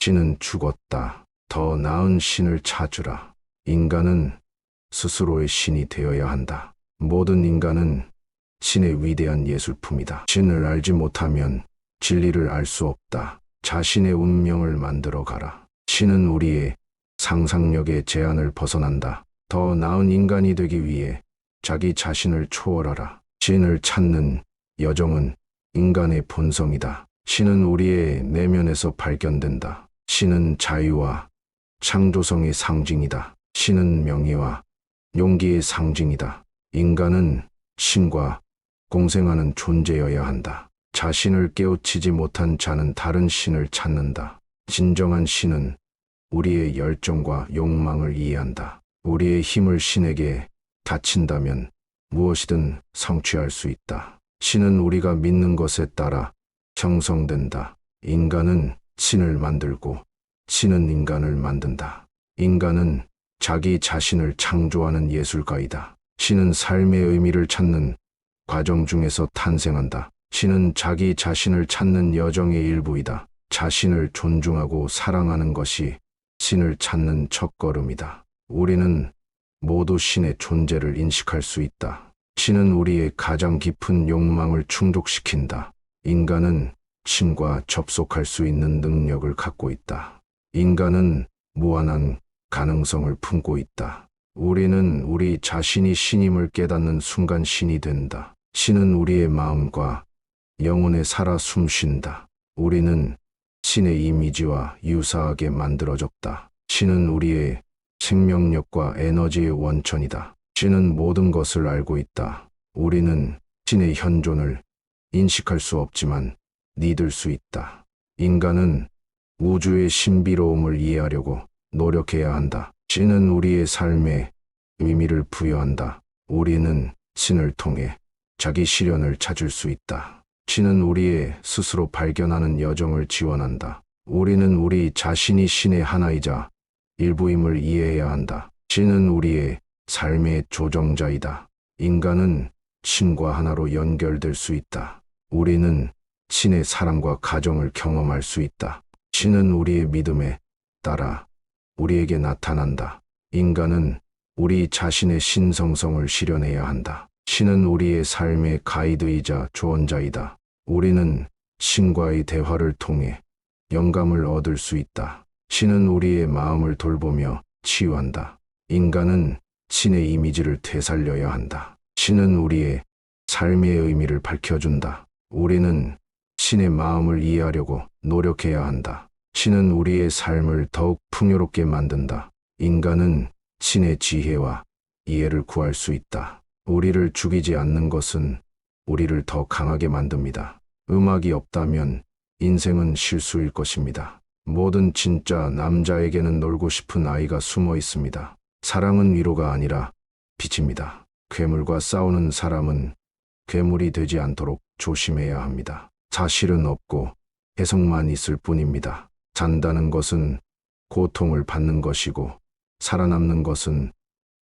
신은 죽었다. 더 나은 신을 찾으라. 인간은 스스로의 신이 되어야 한다. 모든 인간은 신의 위대한 예술품이다. 신을 알지 못하면 진리를 알 수 없다. 자신의 운명을 만들어 가라. 신은 우리의 상상력의 제한을 벗어난다. 더 나은 인간이 되기 위해 자기 자신을 초월하라. 신을 찾는 여정은 인간의 본성이다. 신은 우리의 내면에서 발견된다. 신은 자유와 창조성의 상징이다. 신은 명예와 용기의 상징이다. 인간은 신과 공생하는 존재여야 한다. 자신을 깨우치지 못한 자는 다른 신을 찾는다. 진정한 신은 우리의 열정과 욕망을 이해한다. 우리의 힘을 신에게 바친다면 무엇이든 성취할 수 있다. 신은 우리가 믿는 것에 따라 형성된다. 인간은 신을 만들고 신은 인간을 만든다. 인간은 자기 자신을 창조하는 예술가이다. 신은 삶의 의미를 찾는 과정 중에서 탄생한다. 신은 자기 자신을 찾는 여정의 일부이다. 자신을 존중하고 사랑하는 것이 신을 찾는 첫걸음이다. 우리는 모두 신의 존재를 인식할 수 있다. 신은 우리의 가장 깊은 욕망을 충족시킨다. 인간은 신과 접속할 수 있는 능력을 갖고 있다. 인간은 무한한 가능성을 품고 있다. 우리는 우리 자신이 신임을 깨닫는 순간 신이 된다. 신은 우리의 마음과 영혼에 살아 숨쉰다. 우리는 신의 이미지와 유사하게 만들어졌다. 신은 우리의 생명력과 에너지의 원천이다. 신은 모든 것을 알고 있다. 우리는 신의 현존을 인식할 수 없지만 믿을 수 있다. 인간은 우주의 신비로움을 이해하려고 노력해야 한다. 신은 우리의 삶에 의미를 부여한다. 우리는 신을 통해 자기 실현을 찾을 수 있다. 신은 우리의 스스로 발견하는 여정을 지원한다. 우리는 우리 자신이 신의 하나이자 일부임을 이해해야 한다. 신은 우리의 삶의 조정자이다. 인간은 신과 하나로 연결될 수 있다. 우리는 신의 사랑과 가정을 경험할 수 있다. 신은 우리의 믿음에 따라 우리에게 나타난다. 인간은 우리 자신의 신성성을 실현해야 한다. 신은 우리의 삶의 가이드이자 조언자이다. 우리는 신과의 대화를 통해 영감을 얻을 수 있다. 신은 우리의 마음을 돌보며 치유한다. 인간은 신의 이미지를 되살려야 한다. 신은 우리의 삶의 의미를 밝혀준다. 우리는 신의 마음을 이해하려고 노력해야 한다. 신은 우리의 삶을 더욱 풍요롭게 만든다. 인간은 신의 지혜와 이해를 구할 수 있다. 우리를 죽이지 않는 것은 우리를 더 강하게 만듭니다. 음악이 없다면 인생은 실수일 것입니다. 모든 진짜 남자에게는 놀고 싶은 아이가 숨어 있습니다. 사랑은 위로가 아니라 빛입니다. 괴물과 싸우는 사람은 괴물이 되지 않도록 조심해야 합니다. 사실은 없고 해석만 있을 뿐입니다. 산다는 것은 고통을 받는 것이고 살아남는 것은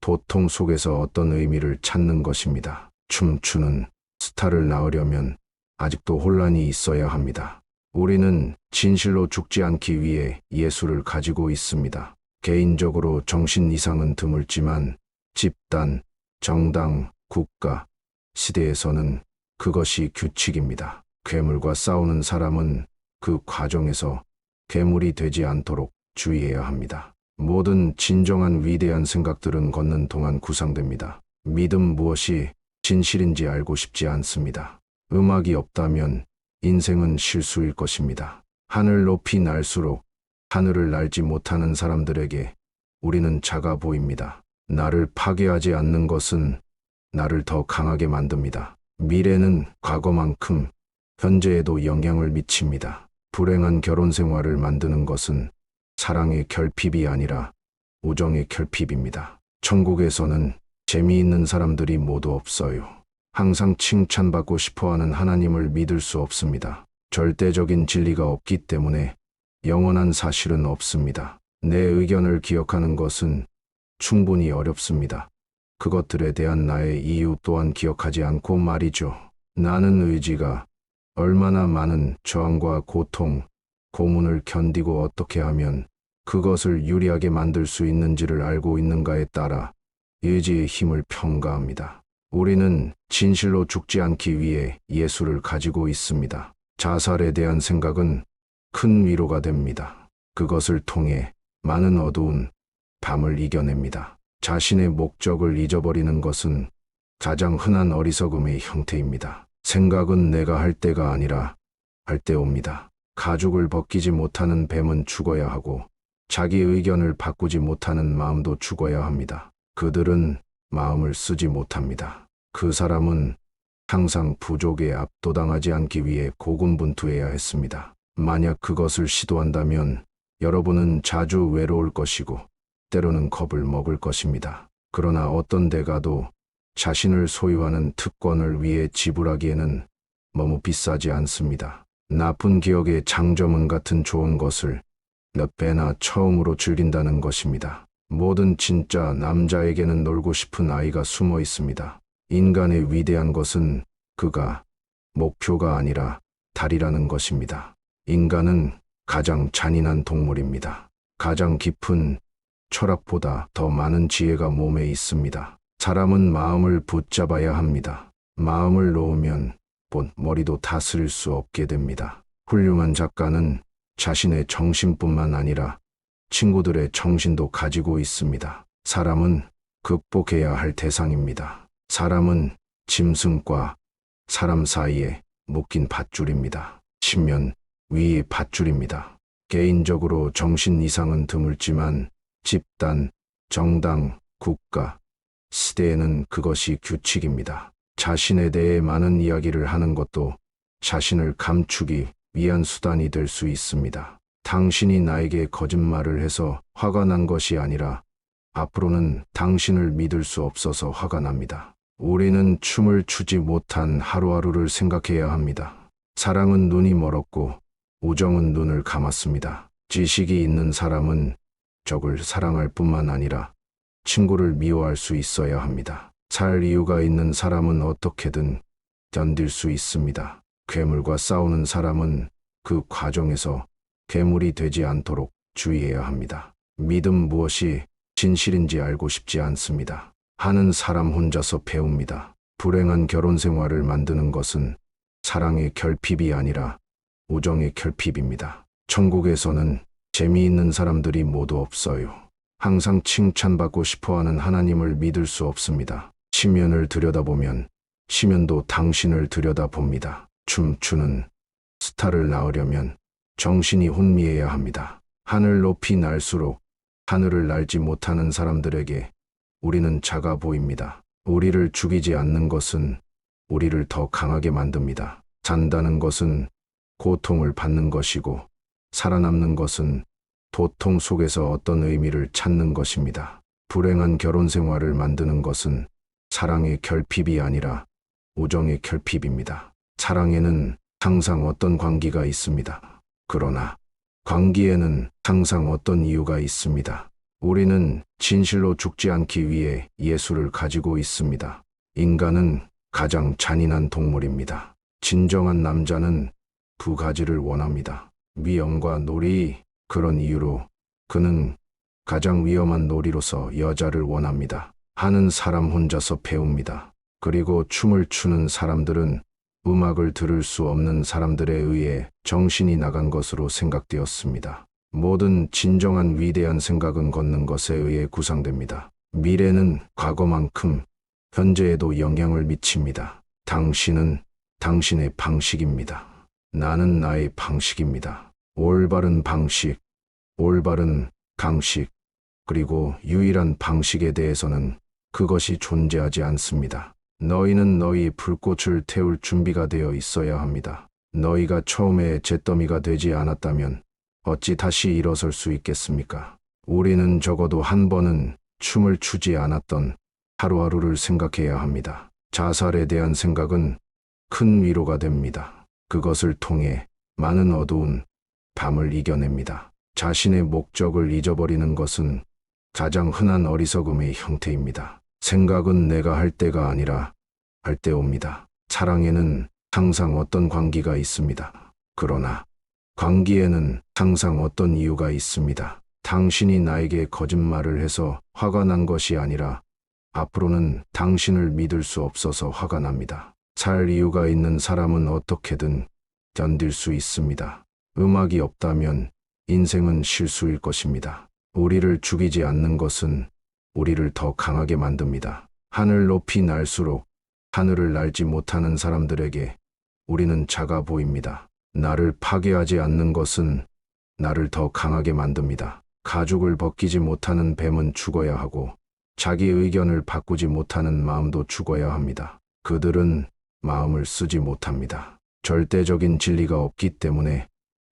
고통 속에서 어떤 의미를 찾는 것입니다. 춤추는 스타를 낳으려면 아직도 혼란이 있어야 합니다. 우리는 진실로 죽지 않기 위해 예술을 가지고 있습니다. 개인적으로 정신 이상은 드물지만 집단, 정당, 국가, 시대에서는 그것이 규칙입니다. 괴물과 싸우는 사람은 그 과정에서 괴물이 되지 않도록 주의해야 합니다. 모든 진정한 위대한 생각들은 걷는 동안 구상됩니다. 믿음 무엇이 진실인지 알고 싶지 않습니다. 음악이 없다면 인생은 실수일 것입니다. 하늘 높이 날수록 하늘을 날지 못하는 사람들에게 우리는 작아 보입니다. 나를 파괴하지 않는 것은 나를 더 강하게 만듭니다. 미래는 과거만큼 현재에도 영향을 미칩니다. 불행한 결혼 생활을 만드는 것은 사랑의 결핍이 아니라 우정의 결핍입니다. 천국에서는 재미있는 사람들이 모두 없어요. 항상 칭찬받고 싶어하는 하나님을 믿을 수 없습니다. 절대적인 진리가 없기 때문에 영원한 사실은 없습니다. 내 의견을 기억하는 것은 충분히 어렵습니다. 그것들에 대한 나의 이유 또한 기억하지 않고 말이죠. 나는 의지가 얼마나 많은 저항과 고통, 고문을 견디고 어떻게 하면 그것을 유리하게 만들 수 있는지를 알고 있는가에 따라 의지의 힘을 평가합니다. 우리는 진실로 죽지 않기 위해 예수를 가지고 있습니다. 자살에 대한 생각은 큰 위로가 됩니다. 그것을 통해 많은 어두운 밤을 이겨냅니다. 자신의 목적을 잊어버리는 것은 가장 흔한 어리석음의 형태입니다. 생각은 내가 할 때가 아니라 할 때 옵니다. 가죽을 벗기지 못하는 뱀은 죽어야 하고 자기 의견을 바꾸지 못하는 마음도 죽어야 합니다. 그들은 마음을 쓰지 못합니다. 그 사람은 항상 부족에 압도당하지 않기 위해 고군분투해야 했습니다. 만약 그것을 시도한다면 여러분은 자주 외로울 것이고 때로는 겁을 먹을 것입니다. 그러나 어떤 대가도 자신을 소유하는 특권을 위해 지불하기에는 너무 비싸지 않습니다. 나쁜 기억의 장점은 같은 좋은 것을 몇 배나 처음으로 즐긴다는 것입니다. 모든 진짜 남자에게는 놀고 싶은 아이가 숨어 있습니다. 인간의 위대한 것은 그가 목표가 아니라 달이라는 것입니다. 인간은 가장 잔인한 동물입니다. 가장 깊은 철학보다 더 많은 지혜가 몸에 있습니다. 사람은 마음을 붙잡아야 합니다. 마음을 놓으면 머리도 다스릴 수 없게 됩니다. 훌륭한 작가는 자신의 정신뿐만 아니라 친구들의 정신도 가지고 있습니다. 사람은 극복해야 할 대상입니다. 사람은 짐승과 사람 사이에 묶인 밧줄입니다. 신면 위의 밧줄입니다. 개인적으로 정신 이상은 드물지만 집단, 정당, 국가, 시대에는 그것이 규칙입니다. 자신에 대해 많은 이야기를 하는 것도 자신을 감추기 위한 수단이 될 수 있습니다. 당신이 나에게 거짓말을 해서 화가 난 것이 아니라 앞으로는 당신을 믿을 수 없어서 화가 납니다. 우리는 춤을 추지 못한 하루하루를 생각해야 합니다. 사랑은 눈이 멀었고 우정은 눈을 감았습니다. 지식이 있는 사람은 적을 사랑할 뿐만 아니라 친구를 미워할 수 있어야 합니다. 살 이유가 있는 사람은 어떻게든 견딜 수 있습니다. 괴물과 싸우는 사람은 그 과정에서 괴물이 되지 않도록 주의해야 합니다. 믿음 무엇이 진실인지 알고 싶지 않습니다. 하는 사람 혼자서 배웁니다. 불행한 결혼 생활을 만드는 것은 사랑의 결핍이 아니라 우정의 결핍입니다. 천국에서는 재미있는 사람들이 모두 없어요. 항상 칭찬받고 싶어하는 하나님을 믿을 수 없습니다. 시면을 들여다보면 시면도 당신을 들여다봅니다. 춤추는 스타를 낳으려면 정신이 혼미해야 합니다. 하늘 높이 날수록 하늘을 날지 못하는 사람들에게 우리는 작아 보입니다. 우리를 죽이지 않는 것은 우리를 더 강하게 만듭니다. 산다는 것은 고통을 받는 것이고 살아남는 것은 고통 속에서 어떤 의미를 찾는 것입니다. 불행한 결혼 생활을 만드는 것은 사랑의 결핍이 아니라 우정의 결핍입니다. 사랑에는 항상 어떤 관계가 있습니다. 그러나 관계에는 항상 어떤 이유가 있습니다. 우리는 진실로 죽지 않기 위해 예수를 가지고 있습니다. 인간은 가장 잔인한 동물입니다. 진정한 남자는 두 가지를 원합니다. 위엄과 놀이. 그런 이유로 그는 가장 위험한 놀이로서 여자를 원합니다. 하는 사람 혼자서 배웁니다. 그리고 춤을 추는 사람들은 음악을 들을 수 없는 사람들에 의해 정신이 나간 것으로 생각되었습니다. 모든 진정한 위대한 생각은 걷는 것에 의해 구상됩니다. 미래는 과거만큼 현재에도 영향을 미칩니다. 당신은 당신의 방식입니다. 나는 나의 방식입니다. 올바른 방식, 올바른 강식, 그리고 유일한 방식에 대해서는 그것이 존재하지 않습니다. 너희는 너희 불꽃을 태울 준비가 되어 있어야 합니다. 너희가 처음에 잿더미가 되지 않았다면 어찌 다시 일어설 수 있겠습니까? 우리는 적어도 한 번은 춤을 추지 않았던 하루하루를 생각해야 합니다. 자살에 대한 생각은 큰 위로가 됩니다. 그것을 통해 많은 어두운 밤을 이겨냅니다. 자신의 목적을 잊어버리는 것은 가장 흔한 어리석음의 형태입니다. 생각은 내가 할 때가 아니라 할 때 옵니다. 사랑에는 항상 어떤 관계가 있습니다. 그러나 광기에는 항상 어떤 이유가 있습니다. 당신이 나에게 거짓말을 해서 화가 난 것이 아니라 앞으로는 당신을 믿을 수 없어서 화가 납니다. 살 이유가 있는 사람은 어떻게든 견딜 수 있습니다. 음악이 없다면 인생은 실수일 것입니다. 우리를 죽이지 않는 것은 우리를 더 강하게 만듭니다. 하늘 높이 날수록 하늘을 날지 못하는 사람들에게 우리는 작아 보입니다. 나를 파괴하지 않는 것은 나를 더 강하게 만듭니다. 가죽을 벗기지 못하는 뱀은 죽어야 하고 자기 의견을 바꾸지 못하는 마음도 죽어야 합니다. 그들은 마음을 쓰지 못합니다. 절대적인 진리가 없기 때문에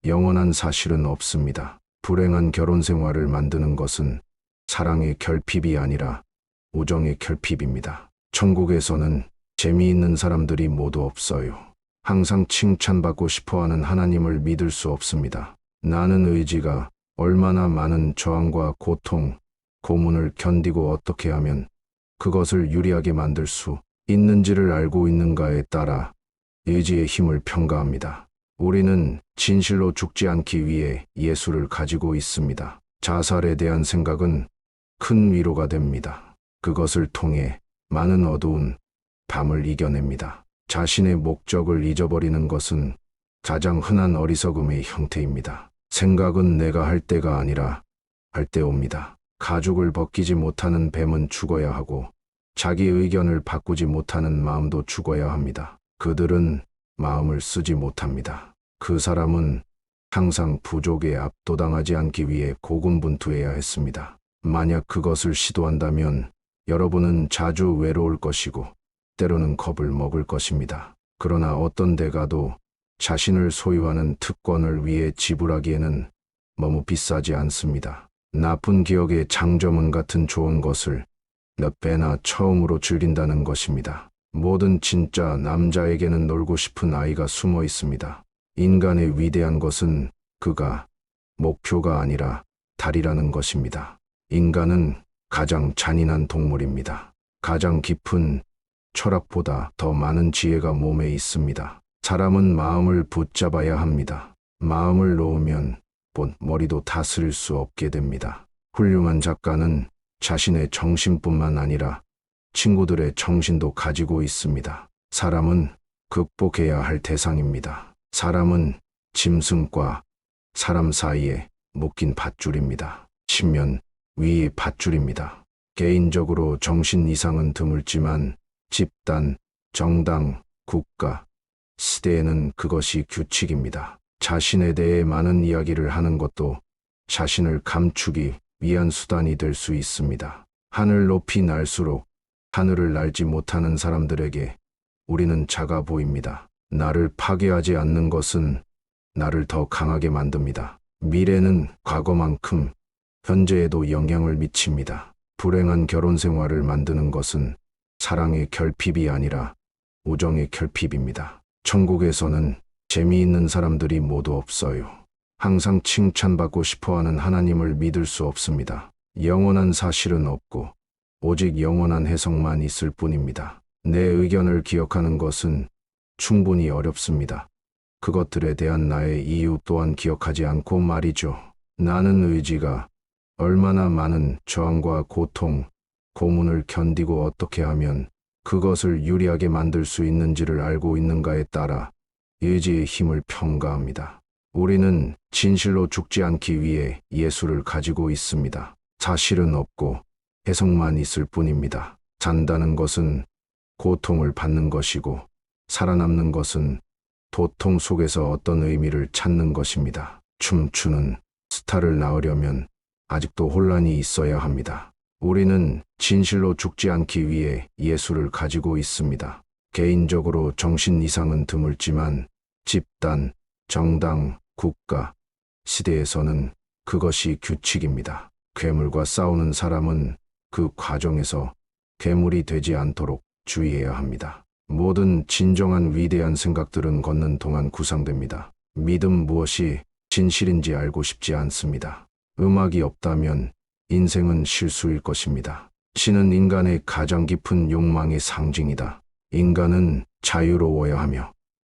영원한 사실은 없습니다. 불행한 결혼 생활을 만드는 것은 사랑의 결핍이 아니라 우정의 결핍입니다. 천국에서는 재미있는 사람들이 모두 없어요. 항상 칭찬받고 싶어하는 하나님을 믿을 수 없습니다. 나는 의지가 얼마나 많은 저항과 고통, 고문을 견디고 어떻게 하면 그것을 유리하게 만들 수 있는지를 알고 있는가에 따라 의지의 힘을 평가합니다. 우리는 진실로 죽지 않기 위해 예수를 가지고 있습니다. 자살에 대한 생각은 큰 위로가 됩니다. 그것을 통해 많은 어두운 밤을 이겨냅니다. 자신의 목적을 잊어버리는 것은 가장 흔한 어리석음의 형태입니다. 생각은 내가 할 때가 아니라 할 때 옵니다. 가죽을 벗기지 못하는 뱀은 죽어야 하고 자기 의견을 바꾸지 못하는 마음도 죽어야 합니다. 그들은 마음을 쓰지 못합니다. 그 사람은 항상 부족에 압도당하지 않기 위해 고군분투해야 했습니다. 만약 그것을 시도한다면 여러분은 자주 외로울 것이고 때로는 겁을 먹을 것입니다. 그러나 어떤 대가도 자신을 소유하는 특권을 위해 지불하기에는 너무 비싸지 않습니다. 나쁜 기억의 장점은 같은 좋은 것을 몇 배나 처음으로 즐긴다는 것입니다. 모든 진짜 남자에게는 놀고 싶은 아이가 숨어 있습니다. 인간의 위대한 것은 그가 목표가 아니라 달이라는 것입니다. 인간은 가장 잔인한 동물입니다. 가장 깊은 철학보다 더 많은 지혜가 몸에 있습니다. 사람은 마음을 붙잡아야 합니다. 마음을 놓으면 머리도 다스릴 수 없게 됩니다. 훌륭한 작가는 자신의 정신뿐만 아니라 친구들의 정신도 가지고 있습니다. 사람은 극복해야 할 대상입니다. 사람은 짐승과 사람 사이에 묶인 밧줄입니다. 치면 위의 밧줄입니다. 개인적으로 정신 이상은 드물지만 집단, 정당, 국가, 시대에는 그것이 규칙입니다. 자신에 대해 많은 이야기를 하는 것도 자신을 감추기 위한 수단이 될 수 있습니다. 하늘 높이 날수록 하늘을 날지 못하는 사람들에게 우리는 작아 보입니다. 나를 파괴하지 않는 것은 나를 더 강하게 만듭니다. 미래는 과거만큼 현재에도 영향을 미칩니다. 불행한 결혼 생활을 만드는 것은 사랑의 결핍이 아니라 우정의 결핍입니다. 천국에서는 재미있는 사람들이 모두 없어요. 항상 칭찬받고 싶어하는 하나님을 믿을 수 없습니다. 영원한 사실은 없고 오직 영원한 해석만 있을 뿐입니다. 내 의견을 기억하는 것은 충분히 어렵습니다. 그것들에 대한 나의 이유 또한 기억하지 않고 말이죠. 나는 의지가 얼마나 많은 저항과 고통, 고문을 견디고 어떻게 하면 그것을 유리하게 만들 수 있는지를 알고 있는가에 따라 의지의 힘을 평가합니다. 우리는 진실로 죽지 않기 위해 예수를 가지고 있습니다. 사실은 없고 해석만 있을 뿐입니다. 산다는 것은 고통을 받는 것이고 살아남는 것은 고통 속에서 어떤 의미를 찾는 것입니다. 춤추는 스타를 낳으려면 아직도 혼란이 있어야 합니다. 우리는 진실로 죽지 않기 위해 예수를 가지고 있습니다. 개인적으로 정신 이상은 드물지만 집단, 정당, 국가, 시대에서는 그것이 규칙입니다. 괴물과 싸우는 사람은 그 과정에서 괴물이 되지 않도록 주의해야 합니다. 모든 진정한 위대한 생각들은 걷는 동안 구상됩니다. 믿음 무엇이 진실인지 알고 싶지 않습니다. 음악이 없다면 인생은 실수일 것입니다. 신은 인간의 가장 깊은 욕망의 상징이다. 인간은 자유로워야 하며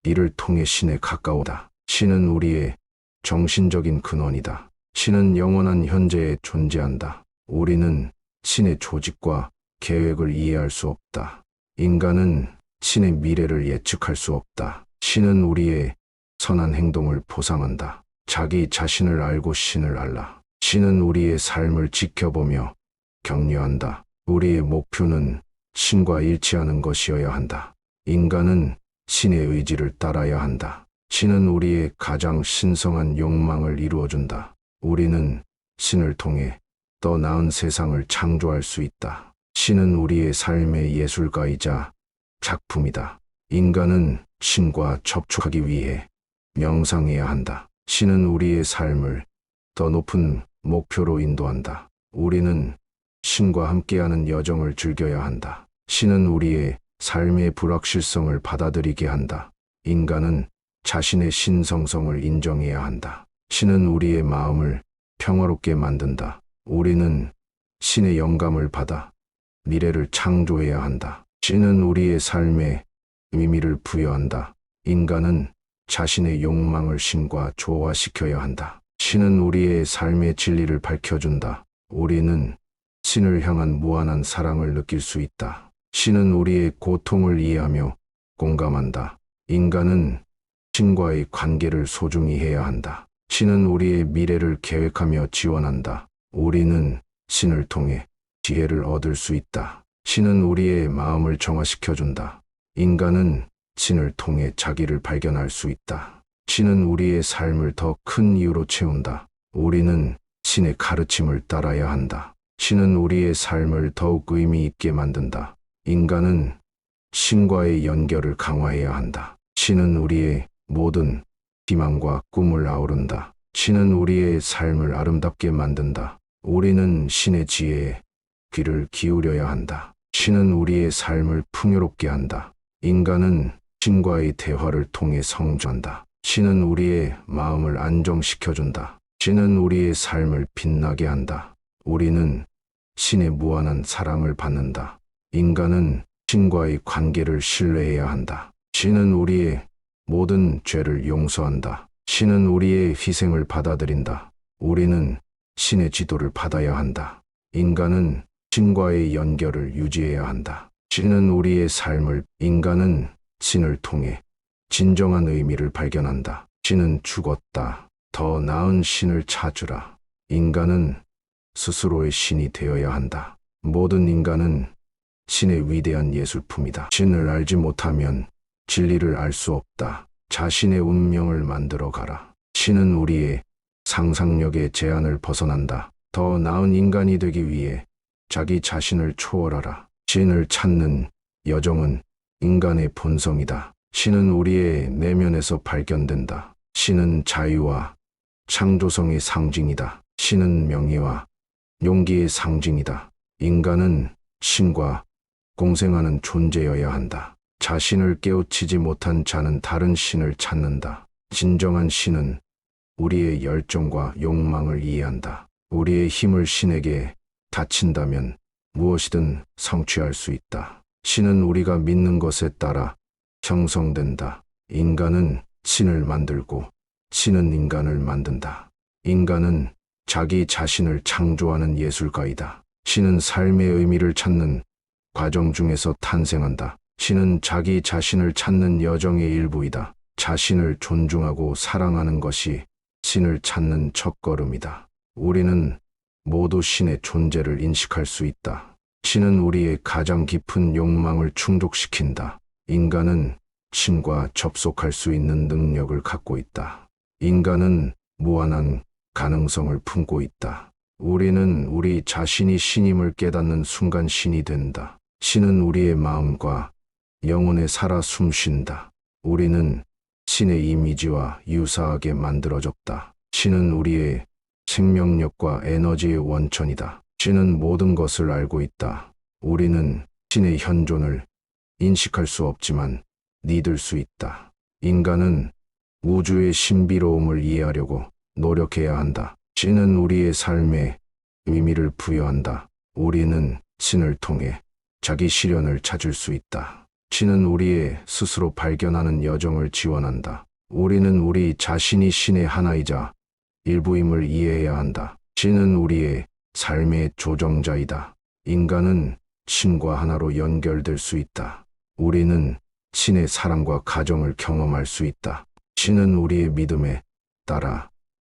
이를 통해 신에 가까우다. 신은 우리의 정신적인 근원이다. 신은 영원한 현재에 존재한다. 우리는 신의 조직과 계획을 이해할 수 없다. 인간은 신의 미래를 예측할 수 없다. 신은 우리의 선한 행동을 보상한다. 자기 자신을 알고 신을 알라. 신은 우리의 삶을 지켜보며 격려한다. 우리의 목표는 신과 일치하는 것이어야 한다. 인간은 신의 의지를 따라야 한다. 신은 우리의 가장 신성한 욕망을 이루어준다. 우리는 신을 통해 더 나은 세상을 창조할 수 있다. 신은 우리의 삶의 예술가이자 작품이다. 인간은 신과 접촉하기 위해 명상해야 한다. 신은 우리의 삶을 더 높은 목표로 인도한다. 우리는 신과 함께하는 여정을 즐겨야 한다. 신은 우리의 삶의 불확실성을 받아들이게 한다. 인간은 자신의 신성성을 인정해야 한다. 신은 우리의 마음을 평화롭게 만든다. 우리는 신의 영감을 받아 미래를 창조해야 한다. 신은 우리의 삶에 의미를 부여한다. 인간은 자신의 욕망을 신과 조화시켜야 한다. 신은 우리의 삶의 진리를 밝혀준다. 우리는 신을 향한 무한한 사랑을 느낄 수 있다. 신은 우리의 고통을 이해하며 공감한다. 인간은 신과의 관계를 소중히 해야 한다. 신은 우리의 미래를 계획하며 지원한다. 우리는 신을 통해 지혜를 얻을 수 있다. 신은 우리의 마음을 정화시켜준다. 인간은 신을 통해 자기를 발견할 수 있다. 신은 우리의 삶을 더 큰 이유로 채운다. 우리는 신의 가르침을 따라야 한다. 신은 우리의 삶을 더욱 의미 있게 만든다. 인간은 신과의 연결을 강화해야 한다. 신은 우리의 모든 희망과 꿈을 아우른다. 신은 우리의 삶을 아름답게 만든다. 우리는 신의 지혜에 귀를 기울여야 한다. 신은 우리의 삶을 풍요롭게 한다. 인간은 신과의 대화를 통해 성장한다. 신은 우리의 마음을 안정시켜준다. 신은 우리의 삶을 빛나게 한다. 우리는 신의 무한한 사랑을 받는다. 인간은 신과의 관계를 신뢰해야 한다. 신은 우리의 모든 죄를 용서한다. 신은 우리의 희생을 받아들인다. 우리는 신의 지도를 받아야 한다. 인간은 신과의 연결을 유지해야 한다. 신은 우리의 삶을, 인간은 신을 통해 진정한 의미를 발견한다. 신은 죽었다. 더 나은 신을 찾으라. 인간은 스스로의 신이 되어야 한다. 모든 인간은 신의 위대한 예술품이다. 신을 알지 못하면 진리를 알 수 없다. 자신의 운명을 만들어 가라. 신은 우리의 상상력의 제한을 벗어난다. 더 나은 인간이 되기 위해 자기 자신을 초월하라. 신을 찾는 여정은 인간의 본성이다. 신은 우리의 내면에서 발견된다. 신은 자유와 창조성의 상징이다. 신은 명예와 용기의 상징이다. 인간은 신과 공생하는 존재여야 한다. 자신을 깨우치지 못한 자는 다른 신을 찾는다. 진정한 신은 우리의 열정과 욕망을 이해한다. 우리의 힘을 신에게 바친다면 무엇이든 성취할 수 있다. 신은 우리가 믿는 것에 따라 형성된다. 인간은 신을 만들고 신은 인간을 만든다. 인간은 자기 자신을 창조하는 예술가이다. 신은 삶의 의미를 찾는 과정 중에서 탄생한다. 신은 자기 자신을 찾는 여정의 일부이다. 자신을 존중하고 사랑하는 것이 신을 찾는 첫걸음이다. 우리는 모두 신의 존재를 인식할 수 있다. 신은 우리의 가장 깊은 욕망을 충족시킨다. 인간은 신과 접속할 수 있는 능력을 갖고 있다. 인간은 무한한 가능성을 품고 있다. 우리는 우리 자신이 신임을 깨닫는 순간 신이 된다. 신은 우리의 마음과 영혼에 살아 숨쉰다. 우리는 신의 이미지와 유사하게 만들어졌다. 신은 우리의 생명력과 에너지의 원천이다. 신은 모든 것을 알고 있다. 우리는 신의 현존을 인식할 수 없지만 믿을 수 있다. 인간은 우주의 신비로움을 이해하려고 노력해야 한다. 신은 우리의 삶에 의미를 부여한다. 우리는 신을 통해 자기 실현을 찾을 수 있다. 신은 우리의 스스로 발견하는 여정을 지원한다. 우리는 우리 자신이 신의 하나이자 일부임을 이해해야 한다. 신은 우리의 삶의 조정자이다. 인간은 신과 하나로 연결될 수 있다. 우리는 신의 사랑과 가정을 경험할 수 있다. 신은 우리의 믿음에 따라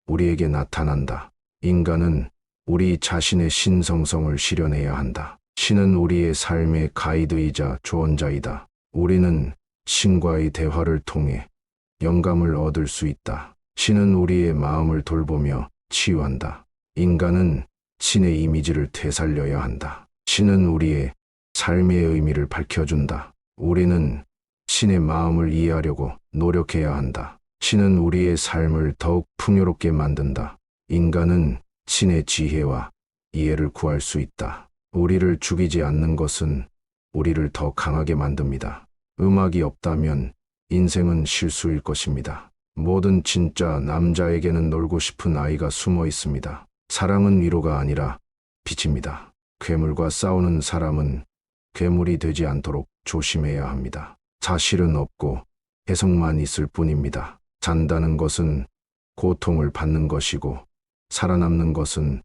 우리에게 나타난다. 인간은 우리 자신의 신성성을 실현해야 한다. 신은 우리의 삶의 가이드이자 조언자이다. 우리는 신과의 대화를 통해 영감을 얻을 수 있다. 신은 우리의 마음을 돌보며 치유한다. 인간은 신의 이미지를 되살려야 한다. 신은 우리의 삶의 의미를 밝혀준다. 우리는 신의 마음을 이해하려고 노력해야 한다. 신은 우리의 삶을 더욱 풍요롭게 만든다. 인간은 신의 지혜와 이해를 구할 수 있다. 우리를 죽이지 않는 것은 우리를 더 강하게 만듭니다. 음악이 없다면 인생은 실수일 것입니다. 모든 진짜 남자에게는 놀고 싶은 아이가 숨어 있습니다. 사랑은 위로가 아니라 빛입니다. 괴물과 싸우는 사람은 괴물이 되지 않도록 조심해야 합니다. 사실은 없고 해석만 있을 뿐입니다. 산다는 것은 고통을 받는 것이고 살아남는 것은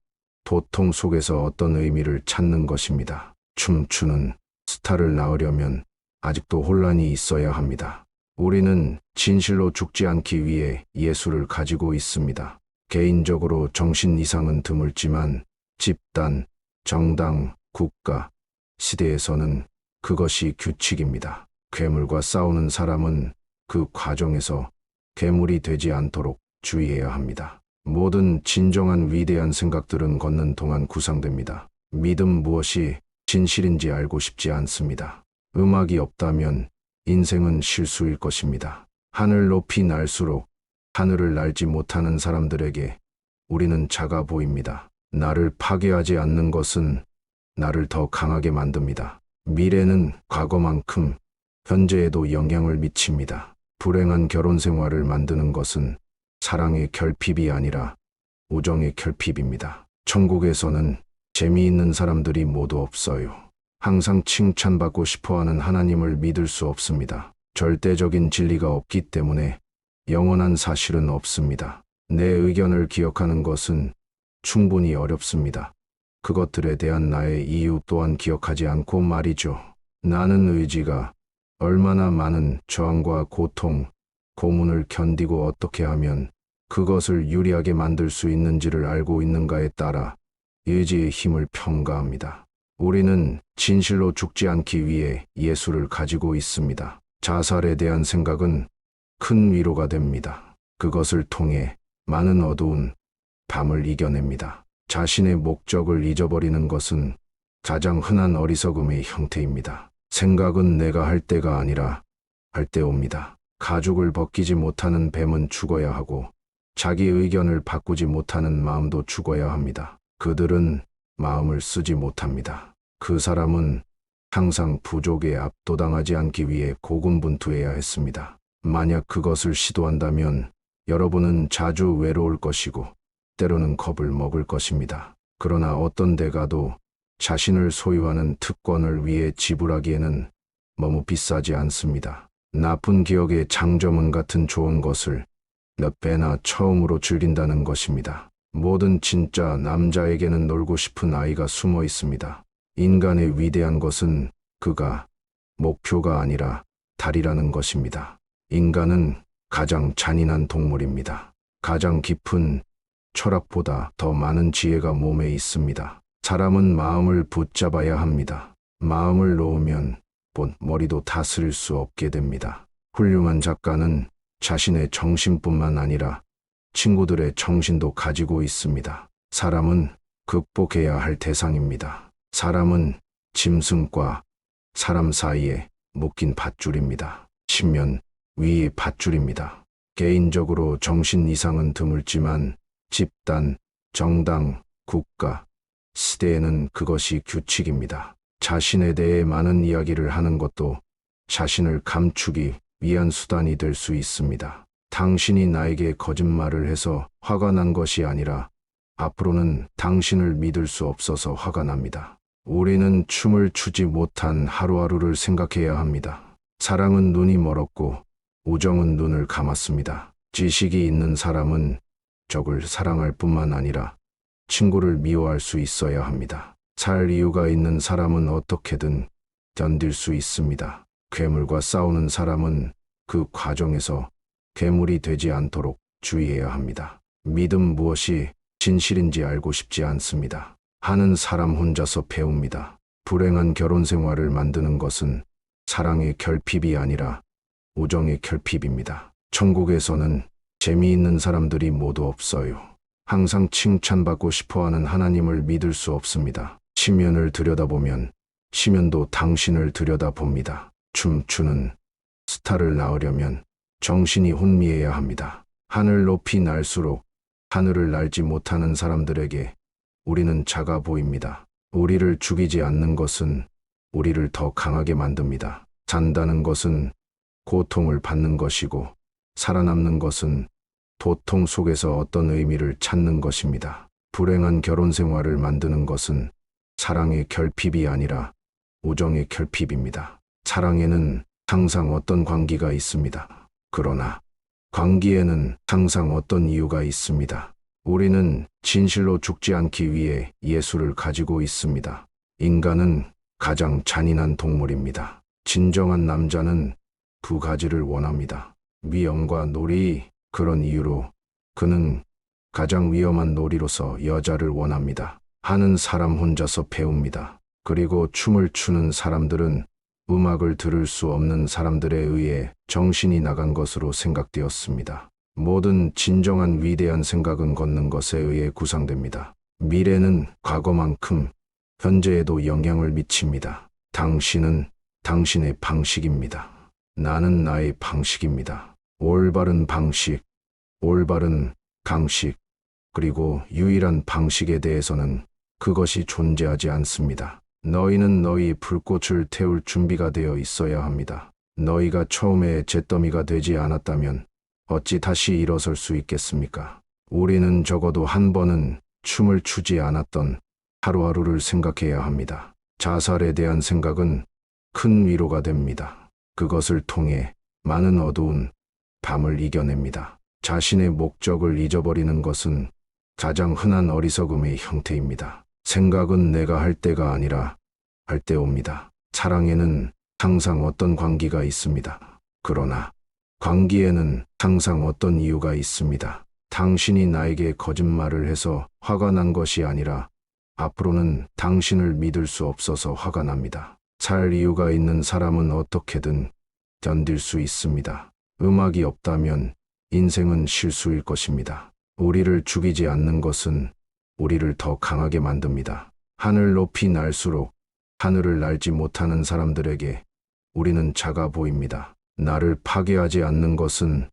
고통 속에서 어떤 의미를 찾는 것입니다. 춤추는 스타를 낳으려면 아직도 혼란이 있어야 합니다. 우리는 진실로 죽지 않기 위해 예수를 가지고 있습니다. 개인적으로 정신 이상은 드물지만 집단, 정당, 국가, 시대에서는 그것이 규칙입니다. 괴물과 싸우는 사람은 그 과정에서 괴물이 되지 않도록 주의해야 합니다. 모든 진정한 위대한 생각들은 걷는 동안 구상됩니다. 믿음 무엇이 진실인지 알고 싶지 않습니다. 음악이 없다면 인생은 실수일 것입니다. 하늘 높이 날수록 하늘을 날지 못하는 사람들에게 우리는 작아 보입니다. 나를 파괴하지 않는 것은 나를 더 강하게 만듭니다. 미래는 과거만큼 현재에도 영향을 미칩니다. 불행한 결혼 생활을 만드는 것은 사랑의 결핍이 아니라 우정의 결핍입니다. 천국에서는 재미있는 사람들이 모두 없어요. 항상 칭찬받고 싶어하는 하나님을 믿을 수 없습니다. 절대적인 진리가 없기 때문에 영원한 사실은 없습니다. 내 의견을 기억하는 것은 충분히 어렵습니다. 그것들에 대한 나의 이유 또한 기억하지 않고 말이죠. 나는 의지가 얼마나 많은 저항과 고통, 고문을 견디고 어떻게 하면 그것을 유리하게 만들 수 있는지를 알고 있는가에 따라 의지의 힘을 평가합니다. 우리는 진실로 죽지 않기 위해 예수를 가지고 있습니다. 자살에 대한 생각은 큰 위로가 됩니다. 그것을 통해 많은 어두운 밤을 이겨냅니다. 자신의 목적을 잊어버리는 것은 가장 흔한 어리석음의 형태입니다. 생각은 내가 할 때가 아니라 할 때 옵니다. 가죽을 벗기지 못하는 뱀은 죽어야 하고 자기 의견을 바꾸지 못하는 마음도 죽어야 합니다. 그들은 마음을 쓰지 못합니다. 그 사람은 항상 부족에 압도당하지 않기 위해 고군분투해야 했습니다. 만약 그것을 시도한다면 여러분은 자주 외로울 것이고 때로는 겁을 먹을 것입니다. 그러나 어떤 대가도 자신을 소유하는 특권을 위해 지불하기에는 너무 비싸지 않습니다. 나쁜 기억의 장점은 같은 좋은 것을 몇 배나 처음으로 즐긴다는 것입니다. 모든 진짜 남자에게는 놀고 싶은 아이가 숨어 있습니다. 인간의 위대한 것은 그가 목표가 아니라 달이라는 것입니다. 인간은 가장 잔인한 동물입니다. 가장 깊은 철학보다 더 많은 지혜가 몸에 있습니다. 사람은 마음을 붙잡아야 합니다. 마음을 놓으면 머리도 다스릴 수 없게 됩니다. 훌륭한 작가는 자신의 정신뿐만 아니라 친구들의 정신도 가지고 있습니다. 사람은 극복해야 할 대상입니다. 사람은 짐승과 사람 사이에 묶인 밧줄입니다. 신면 위의 밧줄입니다. 개인적으로 정신 이상은 드물지만 집단, 정당, 국가, 시대에는 그것이 규칙입니다. 자신에 대해 많은 이야기를 하는 것도 자신을 감추기 위한 수단이 될 수 있습니다. 당신이 나에게 거짓말을 해서 화가 난 것이 아니라 앞으로는 당신을 믿을 수 없어서 화가 납니다. 우리는 춤을 추지 못한 하루하루를 생각해야 합니다. 사랑은 눈이 멀었고 우정은 눈을 감았습니다. 지식이 있는 사람은 적을 사랑할 뿐만 아니라 친구를 미워할 수 있어야 합니다. 살 이유가 있는 사람은 어떻게든 견딜 수 있습니다. 괴물과 싸우는 사람은 그 과정에서 괴물이 되지 않도록 주의해야 합니다. 믿음 무엇이 진실인지 알고 싶지 않습니다. 하는 사람 혼자서 배웁니다. 불행한 결혼 생활을 만드는 것은 사랑의 결핍이 아니라 우정의 결핍입니다. 천국에서는 재미있는 사람들이 모두 없어요. 항상 칭찬받고 싶어하는 하나님을 믿을 수 없습니다. 시면을 들여다보면 시면도 당신을 들여다봅니다. 춤추는 스타를 낳으려면 정신이 혼미해야 합니다. 하늘 높이 날수록 하늘을 날지 못하는 사람들에게 우리는 작아 보입니다. 우리를 죽이지 않는 것은 우리를 더 강하게 만듭니다. 산다는 것은 고통을 받는 것이고 살아남는 것은 고통 속에서 어떤 의미를 찾는 것입니다. 불행한 결혼 생활을 만드는 것은 사랑의 결핍이 아니라 우정의 결핍입니다. 사랑에는 항상 어떤 관계가 있습니다. 그러나 관계에는 항상 어떤 이유가 있습니다. 우리는 진실로 죽지 않기 위해 예수를 가지고 있습니다. 인간은 가장 잔인한 동물입니다. 진정한 남자는 두 가지를 원합니다. 위험과 놀이. 그런 이유로 그는 가장 위험한 놀이로서 여자를 원합니다. 하는 사람 혼자서 배웁니다. 그리고 춤을 추는 사람들은 음악을 들을 수 없는 사람들에 의해 정신이 나간 것으로 생각되었습니다. 모든 진정한 위대한 생각은 걷는 것에 의해 구상됩니다. 미래는 과거만큼 현재에도 영향을 미칩니다. 당신은 당신의 방식입니다. 나는 나의 방식입니다. 올바른 방식, 올바른 강식, 그리고 유일한 방식에 대해서는 그것이 존재하지 않습니다. 너희는 너희 불꽃을 태울 준비가 되어 있어야 합니다. 너희가 처음에 잿더미가 되지 않았다면 어찌 다시 일어설 수 있겠습니까? 우리는 적어도 한 번은 춤을 추지 않았던 하루하루를 생각해야 합니다. 자살에 대한 생각은 큰 위로가 됩니다. 그것을 통해 많은 어두운 밤을 이겨냅니다. 자신의 목적을 잊어버리는 것은 가장 흔한 어리석음의 형태입니다. 생각은 내가 할 때가 아니라 할 때 옵니다. 사랑에는 항상 어떤 관계가 있습니다. 그러나 관계에는 항상 어떤 이유가 있습니다. 당신이 나에게 거짓말을 해서 화가 난 것이 아니라 앞으로는 당신을 믿을 수 없어서 화가 납니다. 살 이유가 있는 사람은 어떻게든 견딜 수 있습니다. 음악이 없다면 인생은 실수일 것입니다. 우리를 죽이지 않는 것은 우리를 더 강하게 만듭니다. 하늘 높이 날수록 하늘을 날지 못하는 사람들에게 우리는 작아 보입니다. 나를 파괴하지 않는 것은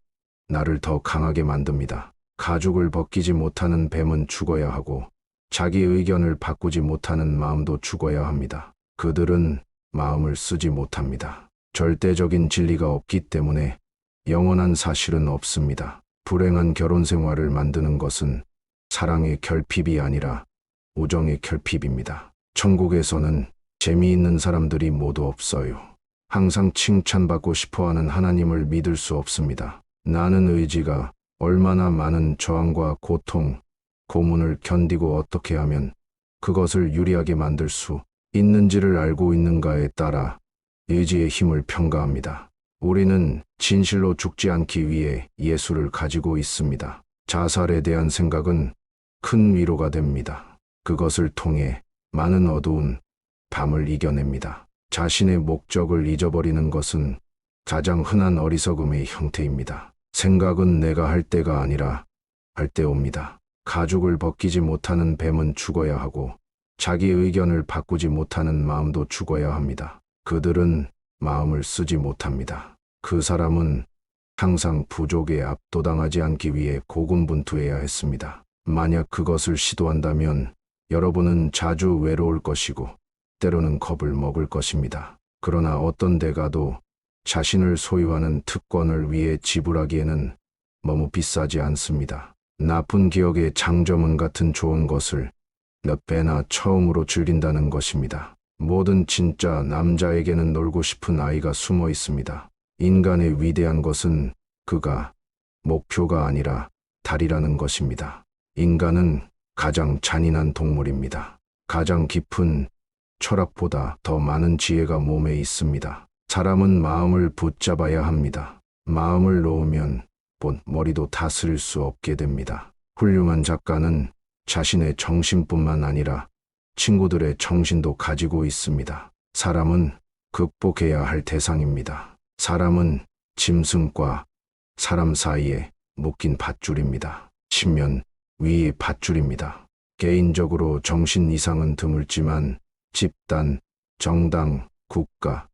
나를 더 강하게 만듭니다. 가죽을 벗기지 못하는 뱀은 죽어야 하고 자기 의견을 바꾸지 못하는 마음도 죽어야 합니다. 그들은 마음을 쓰지 못합니다. 절대적인 진리가 없기 때문에 영원한 사실은 없습니다. 불행한 결혼 생활을 만드는 것은 사랑의 결핍이 아니라 우정의 결핍입니다. 천국에서는 재미있는 사람들이 모두 없어요. 항상 칭찬받고 싶어하는 하나님을 믿을 수 없습니다. 나는 의지가 얼마나 많은 저항과 고통, 고문을 견디고 어떻게 하면 그것을 유리하게 만들 수 있는지를 알고 있는가에 따라 의지의 힘을 평가합니다. 우리는 진실로 죽지 않기 위해 예수를 가지고 있습니다. 자살에 대한 생각은 큰 위로가 됩니다. 그것을 통해 많은 어두운 밤을 이겨냅니다. 자신의 목적을 잊어버리는 것은 가장 흔한 어리석음의 형태입니다. 생각은 내가 할 때가 아니라 할 때 옵니다. 가죽을 벗기지 못하는 뱀은 죽어야 하고 자기 의견을 바꾸지 못하는 마음도 죽어야 합니다. 그들은 마음을 쓰지 못합니다. 그 사람은 항상 부족에 압도당하지 않기 위해 고군분투해야 했습니다. 만약 그것을 시도한다면 여러분은 자주 외로울 것이고 때로는 겁을 먹을 것입니다. 그러나 어떤 대가도 자신을 소유하는 특권을 위해 지불하기에는 너무 비싸지 않습니다. 나쁜 기억의 장점은 같은 좋은 것을 몇 배나 처음으로 즐긴다는 것입니다. 모든 진짜 남자에게는 놀고 싶은 아이가 숨어 있습니다. 인간의 위대한 것은 그가 목표가 아니라 달이라는 것입니다. 인간은 가장 잔인한 동물입니다. 가장 깊은 철학보다 더 많은 지혜가 몸에 있습니다. 사람은 마음을 붙잡아야 합니다. 마음을 놓으면 머리도 다스릴 수 없게 됩니다. 훌륭한 작가는 자신의 정신뿐만 아니라 친구들의 정신도 가지고 있습니다. 사람은 극복해야 할 대상입니다. 사람은 짐승과 사람 사이에 묶인 밧줄입니다. 신면 위의 밧줄입니다. 개인적으로 정신 이상은 드물지만 집단, 정당, 국가,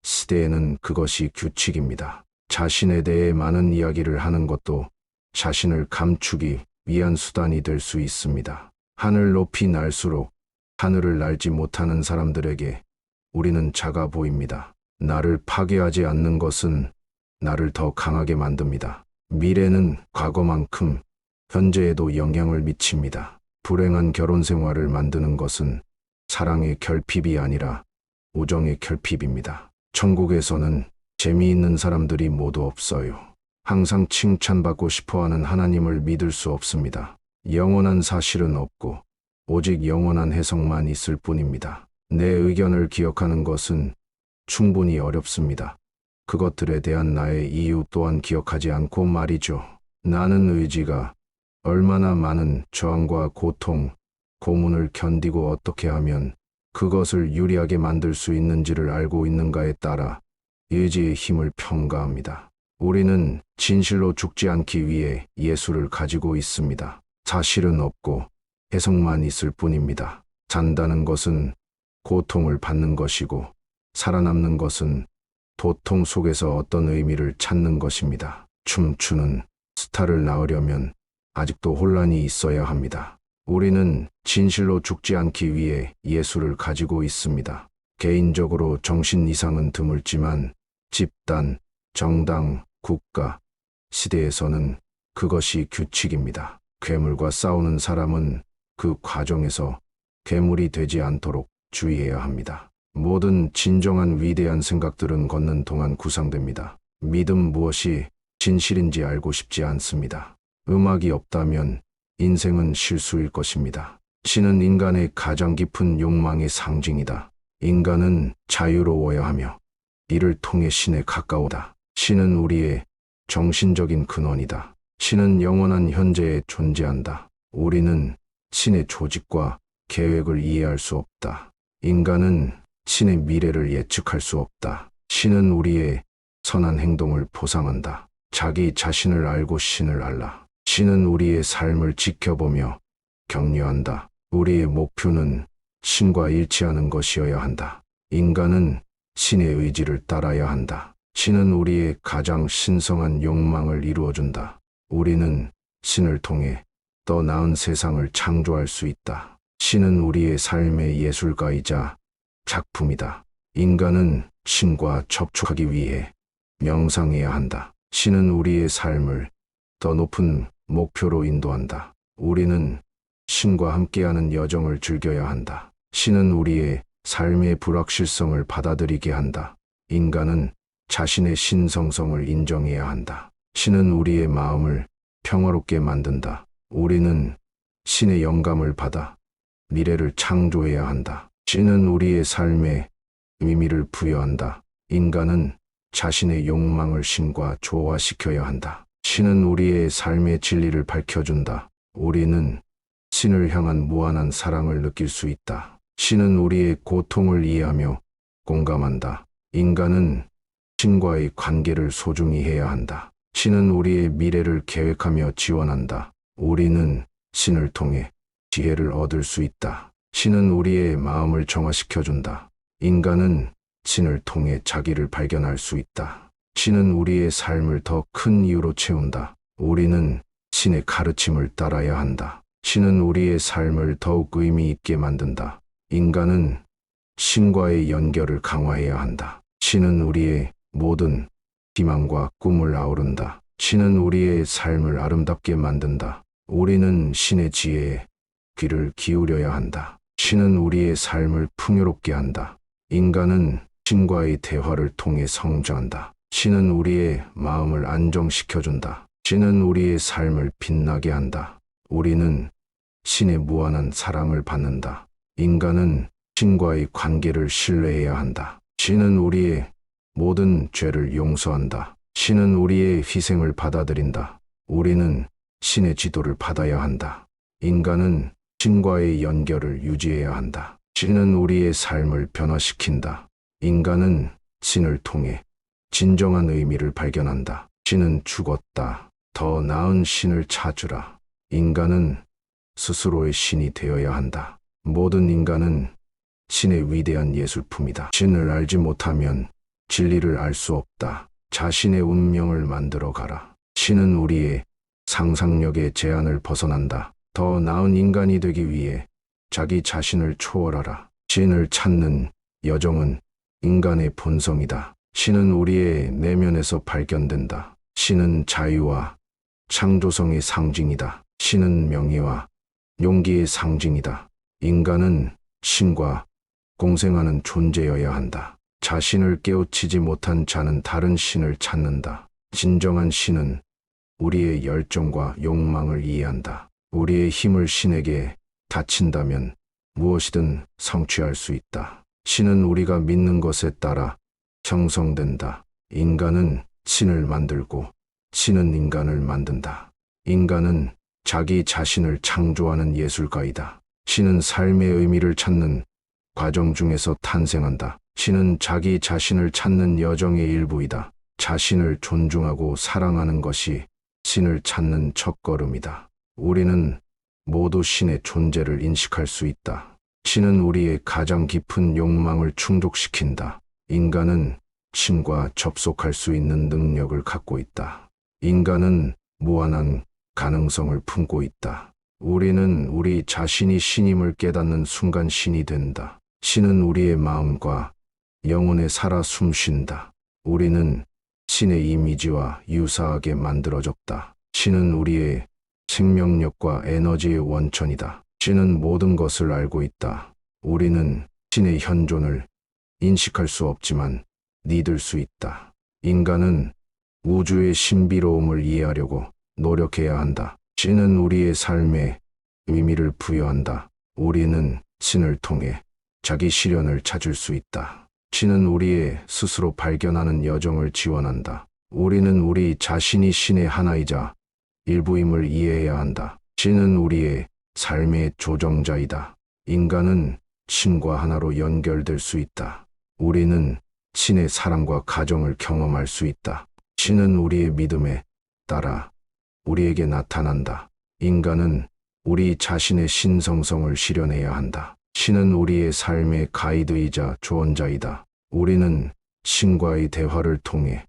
시대에는 그것이 규칙입니다. 자신에 대해 많은 이야기를 하는 것도 자신을 감추기 위한 수단이 될 수 있습니다. 하늘 높이 날수록 하늘을 날지 못하는 사람들에게 우리는 작아 보입니다. 나를 파괴하지 않는 것은 나를 더 강하게 만듭니다. 미래는 과거만큼 현재에도 영향을 미칩니다. 불행한 결혼 생활을 만드는 것은 사랑의 결핍이 아니라 우정의 결핍입니다. 천국에서는 재미있는 사람들이 모두 없어요. 항상 칭찬받고 싶어하는 하나님을 믿을 수 없습니다. 영원한 사실은 없고 오직 영원한 해석만 있을 뿐입니다. 내 의견을 기억하는 것은 충분히 어렵습니다. 그것들에 대한 나의 이유 또한 기억하지 않고 말이죠. 나는 의지가 얼마나 많은 저항과 고통, 고문을 견디고 어떻게 하면 그것을 유리하게 만들 수 있는지를 알고 있는가에 따라 의지의 힘을 평가합니다. 우리는 진실로 죽지 않기 위해 예수를 가지고 있습니다. 사실은 없고 해석만 있을 뿐입니다. 산다는 것은 고통을 받는 것이고 살아남는 것은 고통 속에서 어떤 의미를 찾는 것입니다. 춤추는 스타를 낳으려면 아직도 혼란이 있어야 합니다. 우리는 진실로 죽지 않기 위해 예수를 가지고 있습니다. 개인적으로 정신 이상은 드물지만 집단, 정당, 국가, 시대에서는 그것이 규칙입니다. 괴물과 싸우는 사람은 그 과정에서 괴물이 되지 않도록 주의해야 합니다. 모든 진정한 위대한 생각들은 걷는 동안 구상됩니다. 믿음 무엇이 진실인지 알고 싶지 않습니다. 음악이 없다면 인생은 실수일 것입니다. 신은 인간의 가장 깊은 욕망의 상징이다. 인간은 자유로워야 하며 이를 통해 신에 가까우다. 신은 우리의 정신적인 근원이다. 신은 영원한 현재에 존재한다. 우리는 신의 조직과 계획을 이해할 수 없다. 인간은 신의 미래를 예측할 수 없다. 신은 우리의 선한 행동을 보상한다. 자기 자신을 알고 신을 알라. 신은 우리의 삶을 지켜보며 격려한다. 우리의 목표는 신과 일치하는 것이어야 한다. 인간은 신의 의지를 따라야 한다. 신은 우리의 가장 신성한 욕망을 이루어준다. 우리는 신을 통해 더 나은 세상을 창조할 수 있다. 신은 우리의 삶의 예술가이자 작품이다. 인간은 신과 접촉하기 위해 명상해야 한다. 신은 우리의 삶을 더 높은 목표로 인도한다. 우리는 신과 함께하는 여정을 즐겨야 한다. 신은 우리의 삶의 불확실성을 받아들이게 한다. 인간은 자신의 신성성을 인정해야 한다. 신은 우리의 마음을 평화롭게 만든다. 우리는 신의 영감을 받아 미래를 창조해야 한다. 신은 우리의 삶에 의미를 부여한다. 인간은 자신의 욕망을 신과 조화시켜야 한다. 신은 우리의 삶의 진리를 밝혀준다. 우리는 신을 향한 무한한 사랑을 느낄 수 있다. 신은 우리의 고통을 이해하며 공감한다. 인간은 신과의 관계를 소중히 해야 한다. 신은 우리의 미래를 계획하며 지원한다. 우리는 신을 통해 지혜를 얻을 수 있다. 신은 우리의 마음을 정화시켜준다. 인간은 신을 통해 자기를 발견할 수 있다. 신은 우리의 삶을 더 큰 이유로 채운다. 우리는 신의 가르침을 따라야 한다. 신은 우리의 삶을 더욱 의미 있게 만든다. 인간은 신과의 연결을 강화해야 한다. 신은 우리의 모든 희망과 꿈을 아우른다. 신은 우리의 삶을 아름답게 만든다. 우리는 신의 지혜에 귀를 기울여야 한다. 신은 우리의 삶을 풍요롭게 한다. 인간은 신과의 대화를 통해 성장한다. 신은 우리의 마음을 안정시켜준다. 신은 우리의 삶을 빛나게 한다. 우리는 신의 무한한 사랑을 받는다. 인간은 신과의 관계를 신뢰해야 한다. 신은 우리의 모든 죄를 용서한다. 신은 우리의 희생을 받아들인다. 우리는 신의 지도를 받아야 한다. 인간은 신과의 연결을 유지해야 한다. 신은 우리의 삶을 변화시킨다. 인간은 신을 통해 진정한 의미를 발견한다. 신은 죽었다. 더 나은 신을 찾으라. 인간은 스스로의 신이 되어야 한다. 모든 인간은 신의 위대한 예술품이다. 신을 알지 못하면 진리를 알 수 없다. 자신의 운명을 만들어 가라. 신은 우리의 상상력의 제한을 벗어난다. 더 나은 인간이 되기 위해 자기 자신을 초월하라. 신을 찾는 여정은 인간의 본성이다. 신은 우리의 내면에서 발견된다. 신은 자유와 창조성의 상징이다. 신은 명예와 용기의 상징이다. 인간은 신과 공생하는 존재여야 한다. 자신을 깨우치지 못한 자는 다른 신을 찾는다. 진정한 신은 우리의 열정과 욕망을 이해한다. 우리의 힘을 신에게 바친다면 무엇이든 성취할 수 있다. 신은 우리가 믿는 것에 따라 형성된다. 인간은 신을 만들고 신은 인간을 만든다. 인간은 자기 자신을 창조하는 예술가이다. 신은 삶의 의미를 찾는 과정 중에서 탄생한다. 신은 자기 자신을 찾는 여정의 일부이다. 자신을 존중하고 사랑하는 것이 신을 찾는 첫걸음이다. 우리는 모두 신의 존재를 인식할 수 있다. 신은 우리의 가장 깊은 욕망을 충족시킨다. 인간은 신과 접속할 수 있는 능력을 갖고 있다. 인간은 무한한 가능성을 품고 있다. 우리는 우리 자신이 신임을 깨닫는 순간 신이 된다. 신은 우리의 마음과 영혼에 살아 숨쉰다. 우리는 신의 이미지와 유사하게 만들어졌다. 신은 우리의 생명력과 에너지의 원천이다. 신은 모든 것을 알고 있다. 우리는 신의 현존을 인식할 수 없지만 믿을 수 있다. 인간은 우주의 신비로움을 이해하려고 노력해야 한다. 신은 우리의 삶에 의미를 부여한다. 우리는 신을 통해 자기 실현을 찾을 수 있다. 신은 우리의 스스로 발견하는 여정을 지원한다. 우리는 우리 자신이 신의 하나이자 일부임을 이해해야 한다. 신은 우리의 삶의 조정자이다. 인간은 신과 하나로 연결될 수 있다. 우리는 신의 사랑과 가정을 경험할 수 있다. 신은 우리의 믿음에 따라 우리에게 나타난다. 인간은 우리 자신의 신성성을 실현해야 한다. 신은 우리의 삶의 가이드이자 조언자이다. 우리는 신과의 대화를 통해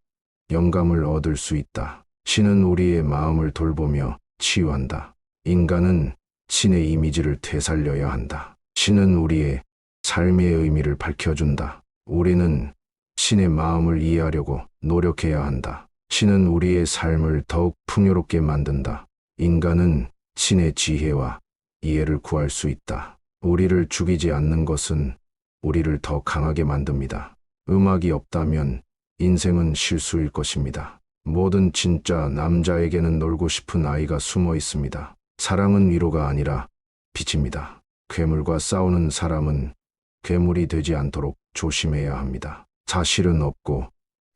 영감을 얻을 수 있다. 신은 우리의 마음을 돌보며 치유한다. 인간은 신의 이미지를 되살려야 한다. 신은 우리의 삶의 의미를 밝혀준다. 우리는 신의 마음을 이해하려고 노력해야 한다. 신은 우리의 삶을 더욱 풍요롭게 만든다. 인간은 신의 지혜와 이해를 구할 수 있다. 우리를 죽이지 않는 것은 우리를 더 강하게 만듭니다. 음악이 없다면 인생은 실수일 것입니다. 모든 진짜 남자에게는 놀고 싶은 아이가 숨어 있습니다. 사랑은 위로가 아니라 빛입니다. 괴물과 싸우는 사람은 괴물이 되지 않도록 조심해야 합니다. 사실은 없고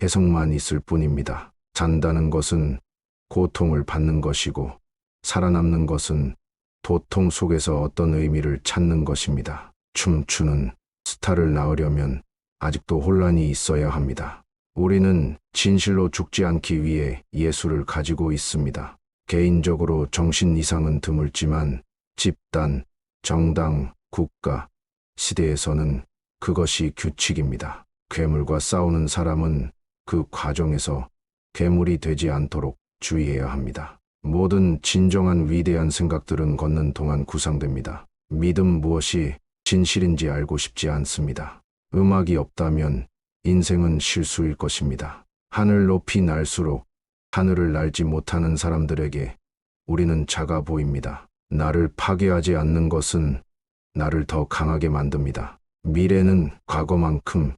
해석만 있을 뿐입니다. 산다는 것은 고통을 받는 것이고 살아남는 것은 고통 속에서 어떤 의미를 찾는 것입니다. 춤추는 스타를 낳으려면 아직도 혼란이 있어야 합니다. 우리는 진실로 죽지 않기 위해 예술을 가지고 있습니다. 개인적으로 정신 이상은 드물지만 집단, 정당, 국가, 시대에서는 그것이 규칙입니다. 괴물과 싸우는 사람은 그 과정에서 괴물이 되지 않도록 주의해야 합니다. 모든 진정한 위대한 생각들은 걷는 동안 구상됩니다. 믿음 무엇이 진실인지 알고 싶지 않습니다. 음악이 없다면 인생은 실수일 것입니다. 하늘 높이 날수록 하늘을 날지 못하는 사람들에게 우리는 작아 보입니다. 나를 파괴하지 않는 것은 나를 더 강하게 만듭니다. 미래는 과거만큼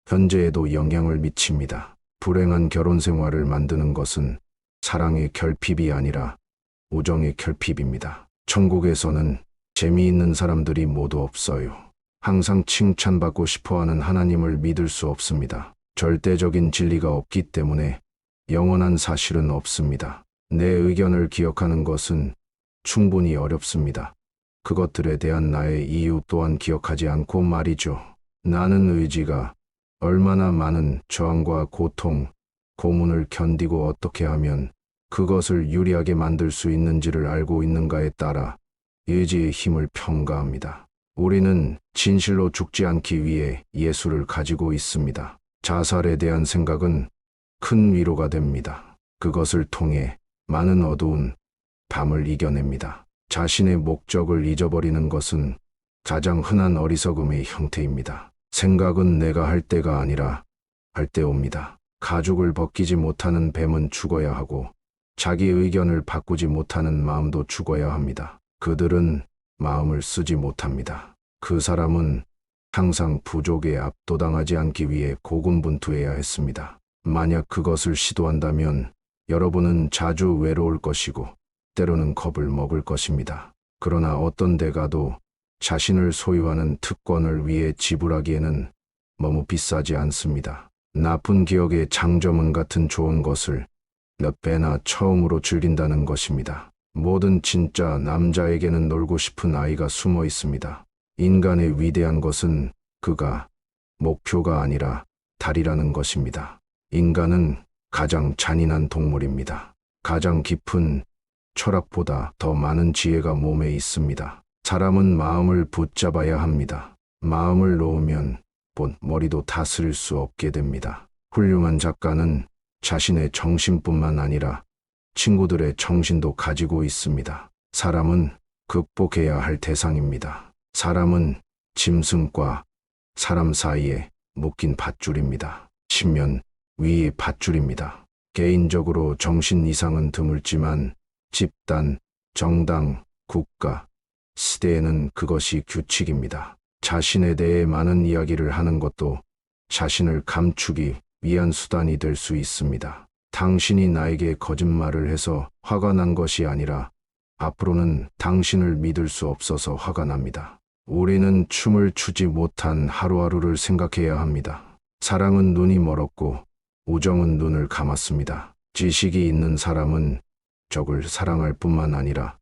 현재에도 영향을 미칩니다. 불행한 결혼 생활을 만드는 것은 사랑의 결핍이 아니라 우정의 결핍입니다. 천국에서는 재미있는 사람들이 모두 없어요. 항상 칭찬받고 싶어하는 하나님을 믿을 수 없습니다. 절대적인 진리가 없기 때문에 영원한 사실은 없습니다. 내 의견을 기억하는 것은 충분히 어렵습니다. 그것들에 대한 나의 이유 또한 기억하지 않고 말이죠. 나는 의지가 얼마나 많은 저항과 고통, 고문을 견디고 어떻게 하면 그것을 유리하게 만들 수 있는지를 알고 있는가에 따라 의지의 힘을 평가합니다. 우리는 진실로 죽지 않기 위해 예수를 가지고 있습니다. 자살에 대한 생각은 큰 위로가 됩니다. 그것을 통해 많은 어두운 밤을 이겨냅니다. 자신의 목적을 잊어버리는 것은 가장 흔한 어리석음의 형태입니다. 생각은 내가 할 때가 아니라 할 때 옵니다. 가죽을 벗기지 못하는 뱀은 죽어야 하고 자기 의견을 바꾸지 못하는 마음도 죽어야 합니다. 그들은 마음을 쓰지 못합니다. 그 사람은 항상 부족에 압도당하지 않기 위해 고군분투해야 했습니다. 만약 그것을 시도한다면 여러분은 자주 외로울 것이고 때로는 겁을 먹을 것입니다. 그러나 어떤 대가도 자신을 소유하는 특권을 위해 지불하기에는 너무 비싸지 않습니다. 나쁜 기억의 장점은 같은 좋은 것을 몇 배나 처음으로 즐긴다는 것입니다. 모든 진짜 남자에게는 놀고 싶은 아이가 숨어 있습니다. 인간의 위대한 것은 그가 목표가 아니라 달이라는 것입니다. 인간은 가장 잔인한 동물입니다. 가장 깊은 철학보다 더 많은 지혜가 몸에 있습니다. 사람은 마음을 붙잡아야 합니다. 마음을 놓으면 머리도 다스릴 수 없게 됩니다. 훌륭한 작가는 자신의 정신뿐만 아니라 친구들의 정신도 가지고 있습니다. 사람은 극복해야 할 대상입니다. 사람은 짐승과 사람 사이에 묶인 밧줄입니다. 신면 위의 밧줄입니다. 개인적으로 정신 이상은 드물지만 집단, 정당, 국가, 시대에는 그것이 규칙입니다. 자신에 대해 많은 이야기를 하는 것도 자신을 감추기 위한 수단이 될 수 있습니다. 당신이 나에게 거짓말을 해서 화가 난 것이 아니라 앞으로는 당신을 믿을 수 없어서 화가 납니다. 우리는 춤을 추지 못한 하루하루를 생각해야 합니다. 사랑은 눈이 멀었고 우정은 눈을 감았습니다. 지식이 있는 사람은 적을 사랑할 뿐만 아니라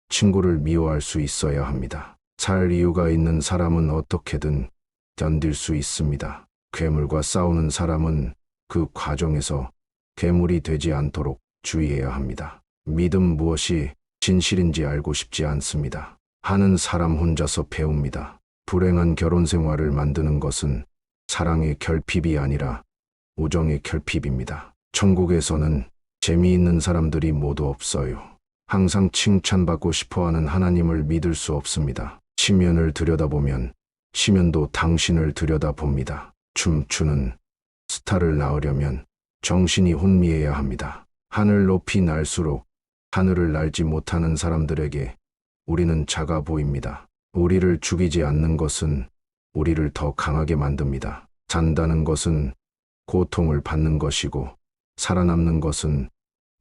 친구를 미워할 수 있어야 합니다. 살 이유가 있는 사람은 어떻게든 견딜 수 있습니다. 괴물과 싸우는 사람은 그 과정에서 괴물이 되지 않도록 주의해야 합니다. 믿음 무엇이 진실인지 알고 싶지 않습니다. 하는 사람 혼자서 배웁니다. 불행한 결혼 생활을 만드는 것은 사랑의 결핍이 아니라 우정의 결핍입니다. 천국에서는 재미있는 사람들이 모두 없어요. 항상 칭찬받고 싶어하는 하나님을 믿을 수 없습니다. 시면을 들여다보면 시면도 당신을 들여다봅니다. 춤추는 스타를 낳으려면 정신이 혼미해야 합니다. 하늘 높이 날수록 하늘을 날지 못하는 사람들에게 우리는 작아 보입니다. 우리를 죽이지 않는 것은 우리를 더 강하게 만듭니다. 산다는 것은 고통을 받는 것이고 살아남는 것은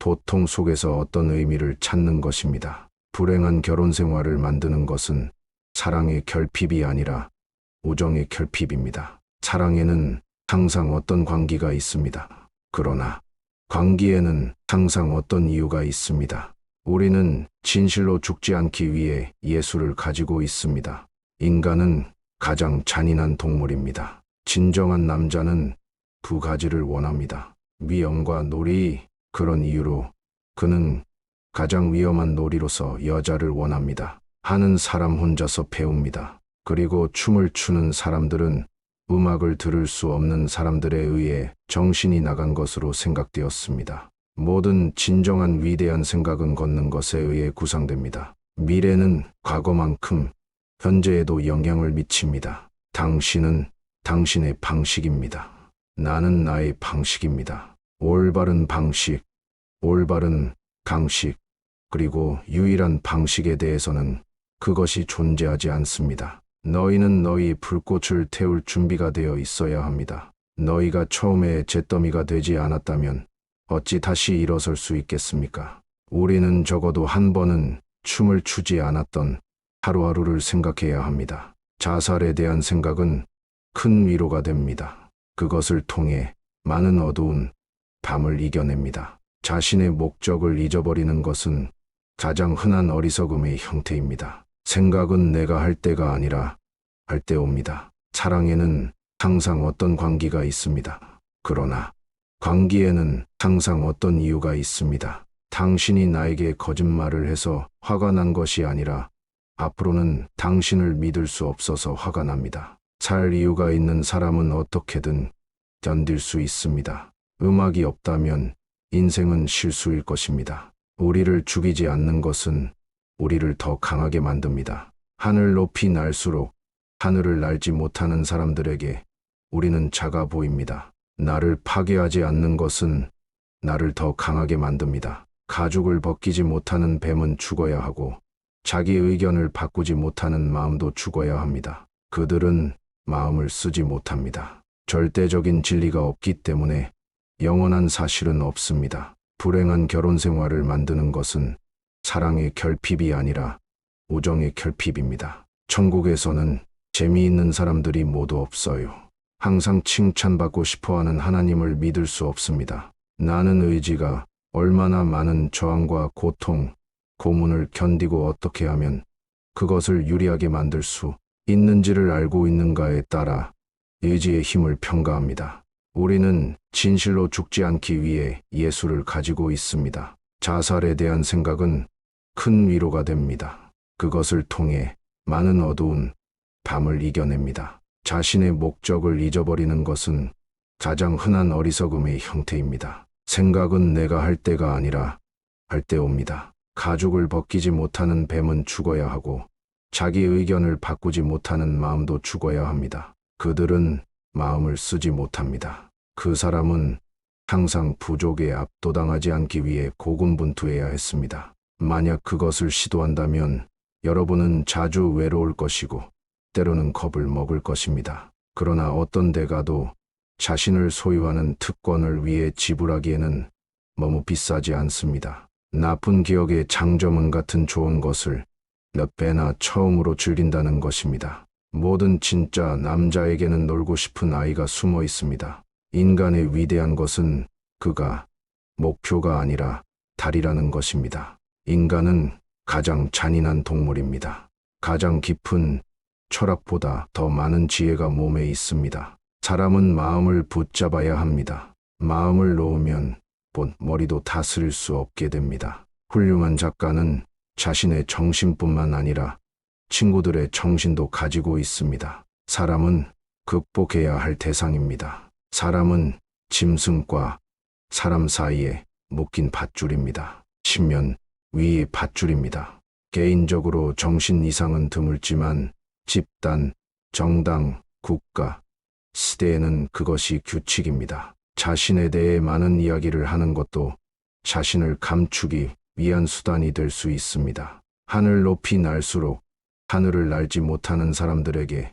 고통 속에서 어떤 의미를 찾는 것입니다. 불행한 결혼 생활을 만드는 것은 사랑의 결핍이 아니라 우정의 결핍입니다. 사랑에는 항상 어떤 관계가 있습니다. 그러나 관계에는 항상 어떤 이유가 있습니다. 우리는 진실로 죽지 않기 위해 예수를 가지고 있습니다. 인간은 가장 잔인한 동물입니다. 진정한 남자는 두 가지를 원합니다. 위엄과 놀이. 그런 이유로 그는 가장 위험한 놀이로서 여자를 원합니다. 하는 사람 혼자서 배웁니다. 그리고 춤을 추는 사람들은 음악을 들을 수 없는 사람들에 의해 정신이 나간 것으로 생각되었습니다. 모든 진정한 위대한 생각은 걷는 것에 의해 구상됩니다. 미래는 과거만큼 현재에도 영향을 미칩니다. 당신은 당신의 방식입니다. 나는 나의 방식입니다. 올바른 방식, 올바른 강식, 그리고 유일한 방식에 대해서는 그것이 존재하지 않습니다. 너희는 너희 불꽃을 태울 준비가 되어 있어야 합니다. 너희가 처음에 잿더미가 되지 않았다면 어찌 다시 일어설 수 있겠습니까? 우리는 적어도 한 번은 춤을 추지 않았던 하루하루를 생각해야 합니다. 자살에 대한 생각은 큰 위로가 됩니다. 그것을 통해 많은 어두운 밤을 이겨냅니다. 자신의 목적을 잊어버리는 것은 가장 흔한 어리석음의 형태입니다. 생각은 내가 할 때가 아니라 할 때 옵니다. 사랑에는 항상 어떤 관계가 있습니다. 그러나 관계에는 항상 어떤 이유가 있습니다. 당신이 나에게 거짓말을 해서 화가 난 것이 아니라 앞으로는 당신을 믿을 수 없어서 화가 납니다. 살 이유가 있는 사람은 어떻게든 견딜 수 있습니다. 음악이 없다면 인생은 실수일 것입니다. 우리를 죽이지 않는 것은 우리를 더 강하게 만듭니다. 하늘 높이 날수록 하늘을 날지 못하는 사람들에게 우리는 작아 보입니다. 나를 파괴하지 않는 것은 나를 더 강하게 만듭니다. 가죽을 벗기지 못하는 뱀은 죽어야 하고 자기 의견을 바꾸지 못하는 마음도 죽어야 합니다. 그들은 마음을 쓰지 못합니다. 절대적인 진리가 없기 때문에 영원한 사실은 없습니다. 불행한 결혼 생활을 만드는 것은 사랑의 결핍이 아니라 우정의 결핍입니다. 천국에서는 재미있는 사람들이 모두 없어요. 항상 칭찬받고 싶어하는 하나님을 믿을 수 없습니다. 나는 의지가 얼마나 많은 저항과 고통, 고문을 견디고 어떻게 하면 그것을 유리하게 만들 수 있는지를 알고 있는가에 따라 의지의 힘을 평가합니다. 우리는 진실로 죽지 않기 위해 예수를 가지고 있습니다. 자살에 대한 생각은 큰 위로가 됩니다. 그것을 통해 많은 어두운 밤을 이겨냅니다. 자신의 목적을 잊어버리는 것은 가장 흔한 어리석음의 형태입니다. 생각은 내가 할 때가 아니라 할 때 옵니다. 가죽을 벗기지 못하는 뱀은 죽어야 하고 자기 의견을 바꾸지 못하는 마음도 죽어야 합니다. 그들은 마음을 쓰지 못합니다. 그 사람은 항상 부족에 압도당하지 않기 위해 고군분투해야 했습니다. 만약 그것을 시도한다면 여러분은 자주 외로울 것이고 때로는 겁을 먹을 것입니다. 그러나 어떤 대가도 자신을 소유하는 특권을 위해 지불하기에는 너무 비싸지 않습니다. 나쁜 기억의 장점은 같은 좋은 것을 몇 배나 처음으로 즐긴다는 것입니다. 모든 진짜 남자에게는 놀고 싶은 아이가 숨어 있습니다. 인간의 위대한 것은 그가 목표가 아니라 달이라는 것입니다. 인간은 가장 잔인한 동물입니다. 가장 깊은 철학보다 더 많은 지혜가 몸에 있습니다. 사람은 마음을 붙잡아야 합니다. 마음을 놓으면 머리도 다스릴 수 없게 됩니다. 훌륭한 작가는 자신의 정신뿐만 아니라 친구들의 정신도 가지고 있습니다. 사람은 극복해야 할 대상입니다. 사람은 짐승과 사람 사이에 묶인 밧줄입니다. 신면 위의 밧줄입니다. 개인적으로 정신 이상은 드물지만 집단, 정당, 국가, 시대에는 그것이 규칙입니다. 자신에 대해 많은 이야기를 하는 것도 자신을 감추기 위한 수단이 될 수 있습니다. 하늘 높이 날수록 하늘을 날지 못하는 사람들에게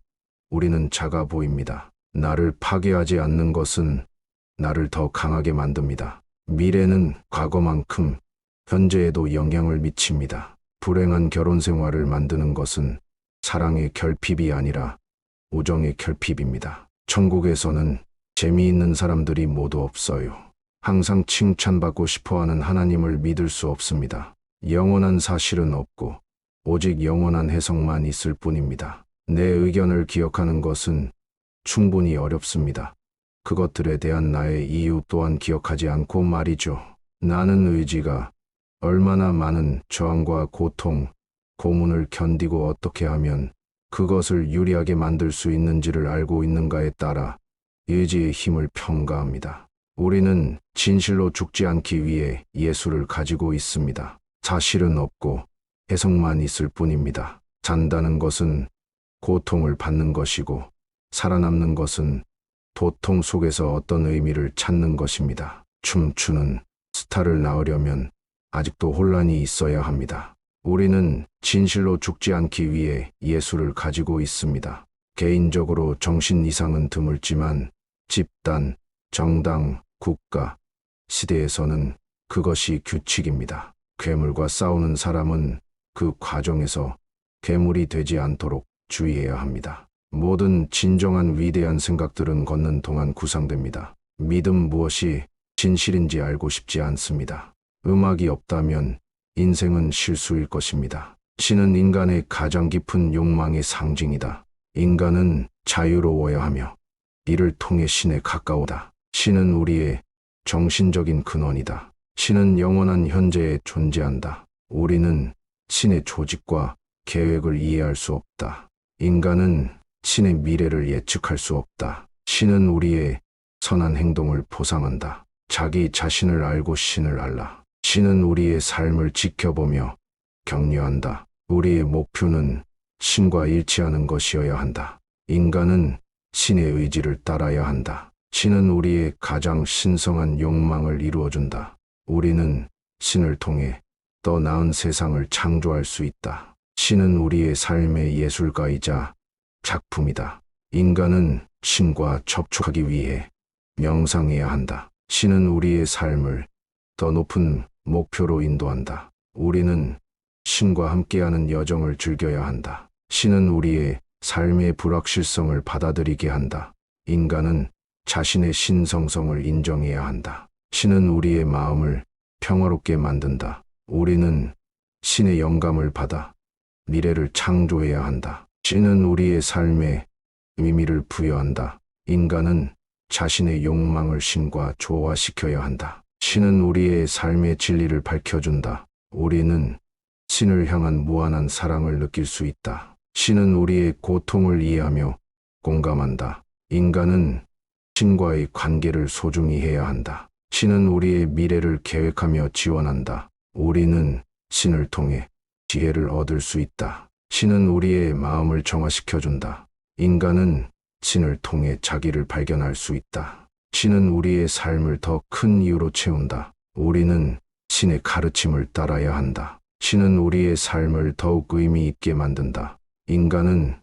우리는 작아 보입니다. 나를 파괴하지 않는 것은 나를 더 강하게 만듭니다. 미래는 과거만큼 현재에도 영향을 미칩니다. 불행한 결혼 생활을 만드는 것은 사랑의 결핍이 아니라 우정의 결핍입니다. 천국에서는 재미있는 사람들이 모두 없어요. 항상 칭찬받고 싶어하는 하나님을 믿을 수 없습니다. 영원한 사실은 없고 오직 영원한 해석만 있을 뿐입니다. 내 의견을 기억하는 것은 충분히 어렵습니다. 그것들에 대한 나의 이유 또한 기억하지 않고 말이죠. 나는 의지가 얼마나 많은 저항과 고통, 고문을 견디고 어떻게 하면 그것을 유리하게 만들 수 있는지를 알고 있는가에 따라 의지의 힘을 평가합니다. 우리는 진실로 죽지 않기 위해 예수를 가지고 있습니다. 사실은 없고 해석만 있을 뿐입니다. 산다는 것은 고통을 받는 것이고 살아남는 것은 고통 속에서 어떤 의미를 찾는 것입니다. 춤추는 스타를 낳으려면 아직도 혼란이 있어야 합니다. 우리는 진실로 죽지 않기 위해 예수를 가지고 있습니다. 개인적으로 정신 이상은 드물지만 집단, 정당, 국가, 시대에서는 그것이 규칙입니다. 괴물과 싸우는 사람은 그 과정에서 괴물이 되지 않도록 주의해야 합니다. 모든 진정한 위대한 생각들은 걷는 동안 구상됩니다. 믿음 무엇이 진실인지 알고 싶지 않습니다. 음악이 없다면 인생은 실수일 것입니다. 신은 인간의 가장 깊은 욕망의 상징이다. 인간은 자유로워야 하며 이를 통해 신에 가까우다. 신은 우리의 정신적인 근원이다. 신은 영원한 현재에 존재한다. 우리는 신의 조직과 계획을 이해할 수 없다. 인간은 신의 미래를 예측할 수 없다. 신은 우리의 선한 행동을 보상한다. 자기 자신을 알고 신을 알라. 신은 우리의 삶을 지켜보며 격려한다. 우리의 목표는 신과 일치하는 것이어야 한다. 인간은 신의 의지를 따라야 한다. 신은 우리의 가장 신성한 욕망을 이루어준다. 우리는 신을 통해 더 나은 세상을 창조할 수 있다. 신은 우리의 삶의 예술가이자 작품이다. 인간은 신과 접촉하기 위해 명상해야 한다. 신은 우리의 삶을 더 높은 목표로 인도한다. 우리는 신과 함께하는 여정을 즐겨야 한다. 신은 우리의 삶의 불확실성을 받아들이게 한다. 인간은 자신의 신성성을 인정해야 한다. 신은 우리의 마음을 평화롭게 만든다. 우리는 신의 영감을 받아 미래를 창조해야 한다. 신은 우리의 삶에 의미를 부여한다. 인간은 자신의 욕망을 신과 조화시켜야 한다. 신은 우리의 삶의 진리를 밝혀준다. 우리는 신을 향한 무한한 사랑을 느낄 수 있다. 신은 우리의 고통을 이해하며 공감한다. 인간은 신과의 관계를 소중히 해야 한다. 신은 우리의 미래를 계획하며 지원한다. 우리는 신을 통해 지혜를 얻을 수 있다. 신은 우리의 마음을 정화시켜준다. 인간은 신을 통해 자기를 발견할 수 있다. 신은 우리의 삶을 더 큰 이유로 채운다. 우리는 신의 가르침을 따라야 한다. 신은 우리의 삶을 더욱 의미 있게 만든다. 인간은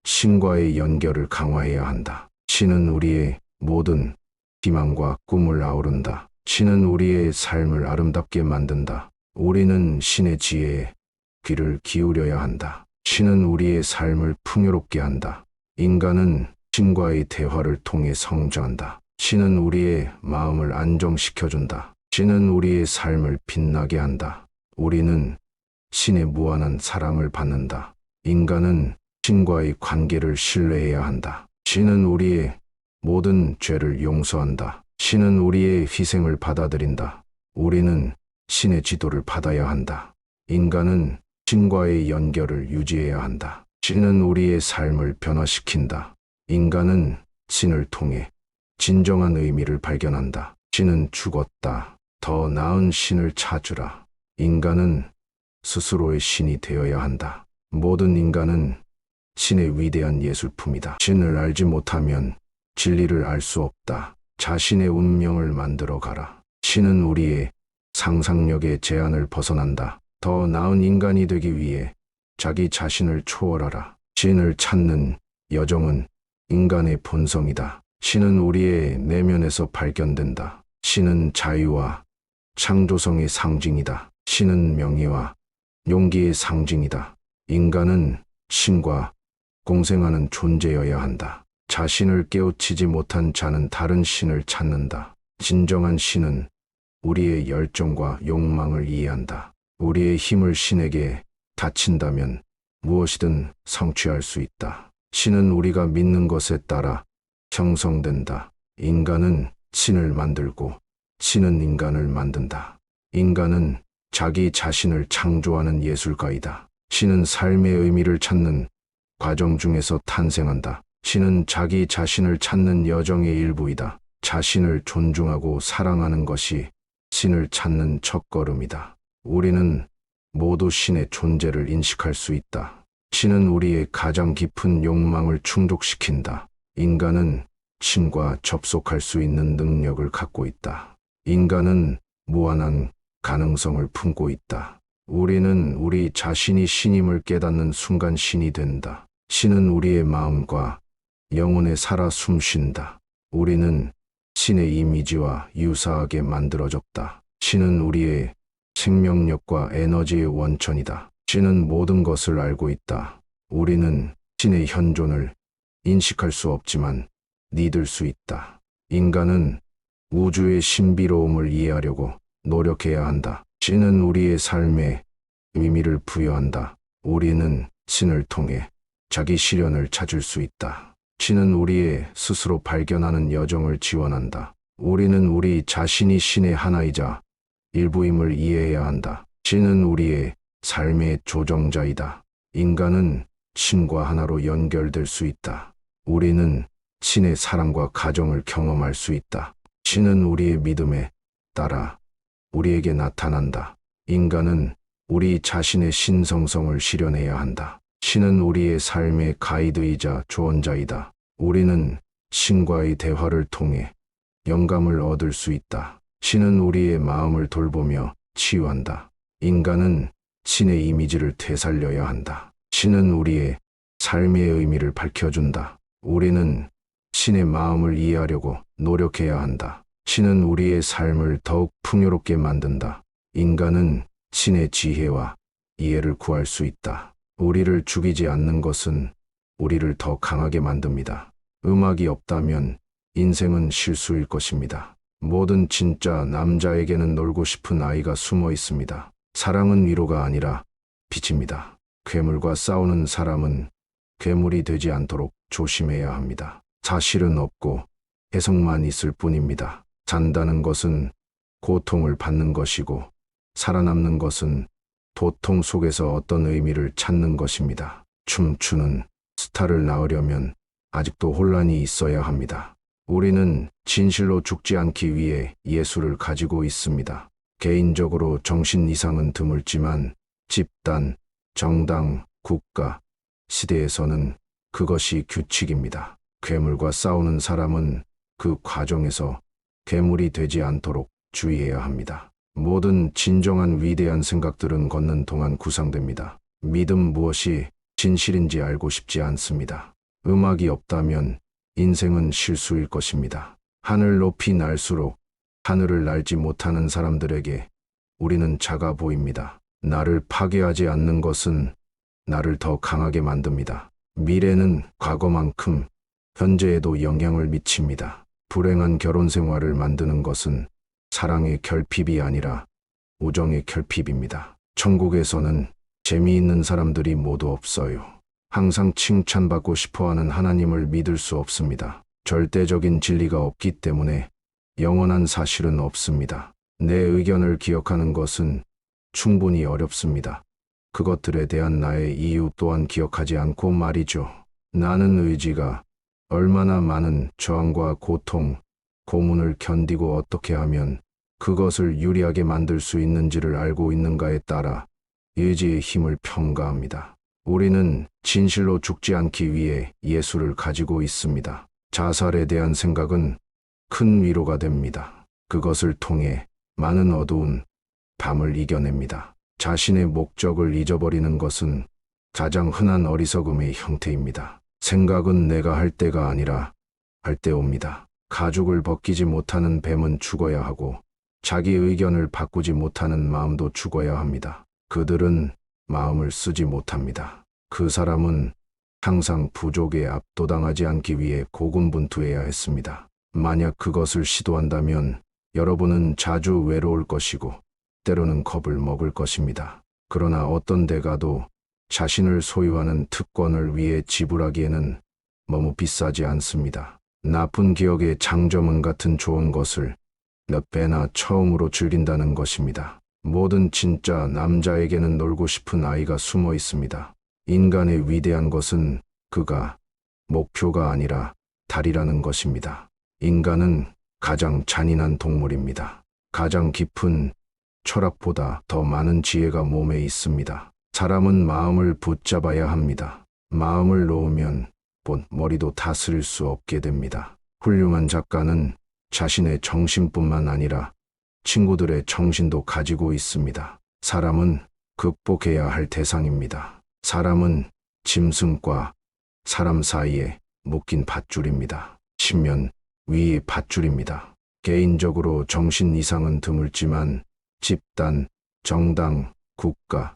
신과의 연결을 강화해야 한다. 신은 우리의 모든 희망과 꿈을 아우른다. 신은 우리의 삶을 아름답게 만든다. 우리는 신의 지혜에 귀를 기울여야 한다. 신은 우리의 삶을 풍요롭게 한다. 인간은 신과의 대화를 통해 성장한다. 신은 우리의 마음을 안정시켜준다. 신은 우리의 삶을 빛나게 한다. 우리는 신의 무한한 사랑을 받는다. 인간은 신과의 관계를 신뢰해야 한다. 신은 우리의 모든 죄를 용서한다. 신은 우리의 희생을 받아들인다. 우리는 신의 지도를 받아야 한다. 인간은 신과의 연결을 유지해야 한다. 신은 우리의 삶을 변화시킨다. 인간은 신을 통해 진정한 의미를 발견한다. 신은 죽었다. 더 나은 신을 찾으라. 인간은 스스로의 신이 되어야 한다. 모든 인간은 신의 위대한 예술품이다. 신을 알지 못하면 진리를 알 수 없다. 자신의 운명을 만들어 가라. 신은 우리의 상상력의 제한을 벗어난다. 더 나은 인간이 되기 위해 자기 자신을 초월하라. 신을 찾는 여정은 인간의 본성이다. 신은 우리의 내면에서 발견된다. 신은 자유와 창조성의 상징이다. 신은 명예와 용기의 상징이다. 인간은 신과 공생하는 존재여야 한다. 자신을 깨우치지 못한 자는 다른 신을 찾는다. 진정한 신은 우리의 열정과 욕망을 이해한다. 우리의 힘을 신에게 바친다면 무엇이든 성취할 수 있다. 신은 우리가 믿는 것에 따라 형성된다. 인간은 신을 만들고 신은 인간을 만든다. 인간은 자기 자신을 창조하는 예술가이다. 신은 삶의 의미를 찾는 과정 중에서 탄생한다. 신은 자기 자신을 찾는 여정의 일부이다. 자신을 존중하고 사랑하는 것이 신을 찾는 첫걸음이다. 우리는 모두 신의 존재를 인식할 수 있다. 신은 우리의 가장 깊은 욕망을 충족시킨다. 인간은 신과 접속할 수 있는 능력을 갖고 있다. 인간은 무한한 가능성을 품고 있다. 우리는 우리 자신이 신임을 깨닫는 순간 신이 된다. 신은 우리의 마음과 영혼에 살아 숨쉰다. 우리는 신의 이미지와 유사하게 만들어졌다. 신은 우리의 생명력과 에너지의 원천이다. 신은 모든 것을 알고 있다. 우리는 신의 현존을 인식할 수 없지만 믿을 수 있다. 인간은 우주의 신비로움을 이해하려고 노력해야 한다. 신은 우리의 삶에 의미를 부여한다. 우리는 신을 통해 자기 실현을 찾을 수 있다. 신은 우리의 스스로 발견하는 여정을 지원한다. 우리는 우리 자신이 신의 하나이자 일부임을 이해해야 한다. 신은 우리의 삶의 조정자이다. 인간은 신과 하나로 연결될 수 있다. 우리는 신의 사랑과 가정을 경험할 수 있다. 신은 우리의 믿음에 따라 우리에게 나타난다. 인간은 우리 자신의 신성성을 실현해야 한다. 신은 우리의 삶의 가이드이자 조언자이다. 우리는 신과의 대화를 통해 영감을 얻을 수 있다. 신은 우리의 마음을 돌보며 치유한다. 인간은 신의 이미지를 되살려야 한다. 신은 우리의 삶의 의미를 밝혀준다. 우리는 신의 마음을 이해하려고 노력해야 한다. 신은 우리의 삶을 더욱 풍요롭게 만든다. 인간은 신의 지혜와 이해를 구할 수 있다. 우리를 죽이지 않는 것은 우리를 더 강하게 만듭니다. 음악이 없다면 인생은 실수일 것입니다. 모든 진짜 남자에게는 놀고 싶은 아이가 숨어 있습니다. 사랑은 위로가 아니라 빛입니다. 괴물과 싸우는 사람은 괴물이 되지 않도록 조심해야 합니다. 사실은 없고 해석만 있을 뿐입니다. 산다는 것은 고통을 받는 것이고 살아남는 것은 고통 속에서 어떤 의미를 찾는 것입니다. 춤추는 스타를 낳으려면 아직도 혼란이 있어야 합니다. 우리는 진실로 죽지 않기 위해 예수를 가지고 있습니다. 개인적으로 정신 이상은 드물지만 집단, 정당, 국가, 시대에서는 그것이 규칙입니다. 괴물과 싸우는 사람은 그 과정에서 괴물이 되지 않도록 주의해야 합니다. 모든 진정한 위대한 생각들은 걷는 동안 구상됩니다. 믿음 무엇이 진실인지 알고 싶지 않습니다. 음악이 없다면 인생은 실수일 것입니다. 하늘 높이 날수록 하늘을 날지 못하는 사람들에게 우리는 작아 보입니다. 나를 파괴하지 않는 것은 나를 더 강하게 만듭니다. 미래는 과거만큼 현재에도 영향을 미칩니다. 불행한 결혼 생활을 만드는 것은 사랑의 결핍이 아니라 우정의 결핍입니다. 천국에서는 재미있는 사람들이 모두 없어요. 항상 칭찬받고 싶어하는 하나님을 믿을 수 없습니다. 절대적인 진리가 없기 때문에 영원한 사실은 없습니다. 내 의견을 기억하는 것은 충분히 어렵습니다. 그것들에 대한 나의 이유 또한 기억하지 않고 말이죠. 나는 의지가 얼마나 많은 저항과 고통, 고문을 견디고 어떻게 하면 그것을 유리하게 만들 수 있는지를 알고 있는가에 따라 의지의 힘을 평가합니다. 우리는 진실로 죽지 않기 위해 예수를 가지고 있습니다. 자살에 대한 생각은 큰 위로가 됩니다. 그것을 통해 많은 어두운 밤을 이겨냅니다. 자신의 목적을 잊어버리는 것은 가장 흔한 어리석음의 형태입니다. 생각은 내가 할 때가 아니라 할 때 옵니다. 가죽을 벗기지 못하는 뱀은 죽어야 하고 자기 의견을 바꾸지 못하는 마음도 죽어야 합니다. 그들은 마음을 쓰지 못합니다. 그 사람은 항상 부족에 압도당하지 않기 위해 고군분투해야 했습니다. 만약 그것을 시도한다면 여러분은 자주 외로울 것이고 때로는 겁을 먹을 것입니다. 그러나 어떤 대가도 자신을 소유하는 특권을 위해 지불하기에는 너무 비싸지 않습니다. 나쁜 기억의 장점은 같은 좋은 것을 몇 배나 처음으로 즐긴다는 것입니다. 모든 진짜 남자에게는 놀고 싶은 아이가 숨어 있습니다. 인간의 위대한 것은 그가 목표가 아니라 달이라는 것입니다. 인간은 가장 잔인한 동물입니다. 가장 깊은 철학보다 더 많은 지혜가 몸에 있습니다. 사람은 마음을 붙잡아야 합니다. 마음을 놓으면 머리도 다스릴 수 없게 됩니다. 훌륭한 작가는 자신의 정신뿐만 아니라 친구들의 정신도 가지고 있습니다. 사람은 극복해야 할 대상입니다. 사람은 짐승과 사람 사이에 묶인 밧줄입니다. 신면 위의 밧줄입니다. 개인적으로 정신 이상은 드물지만 집단, 정당, 국가,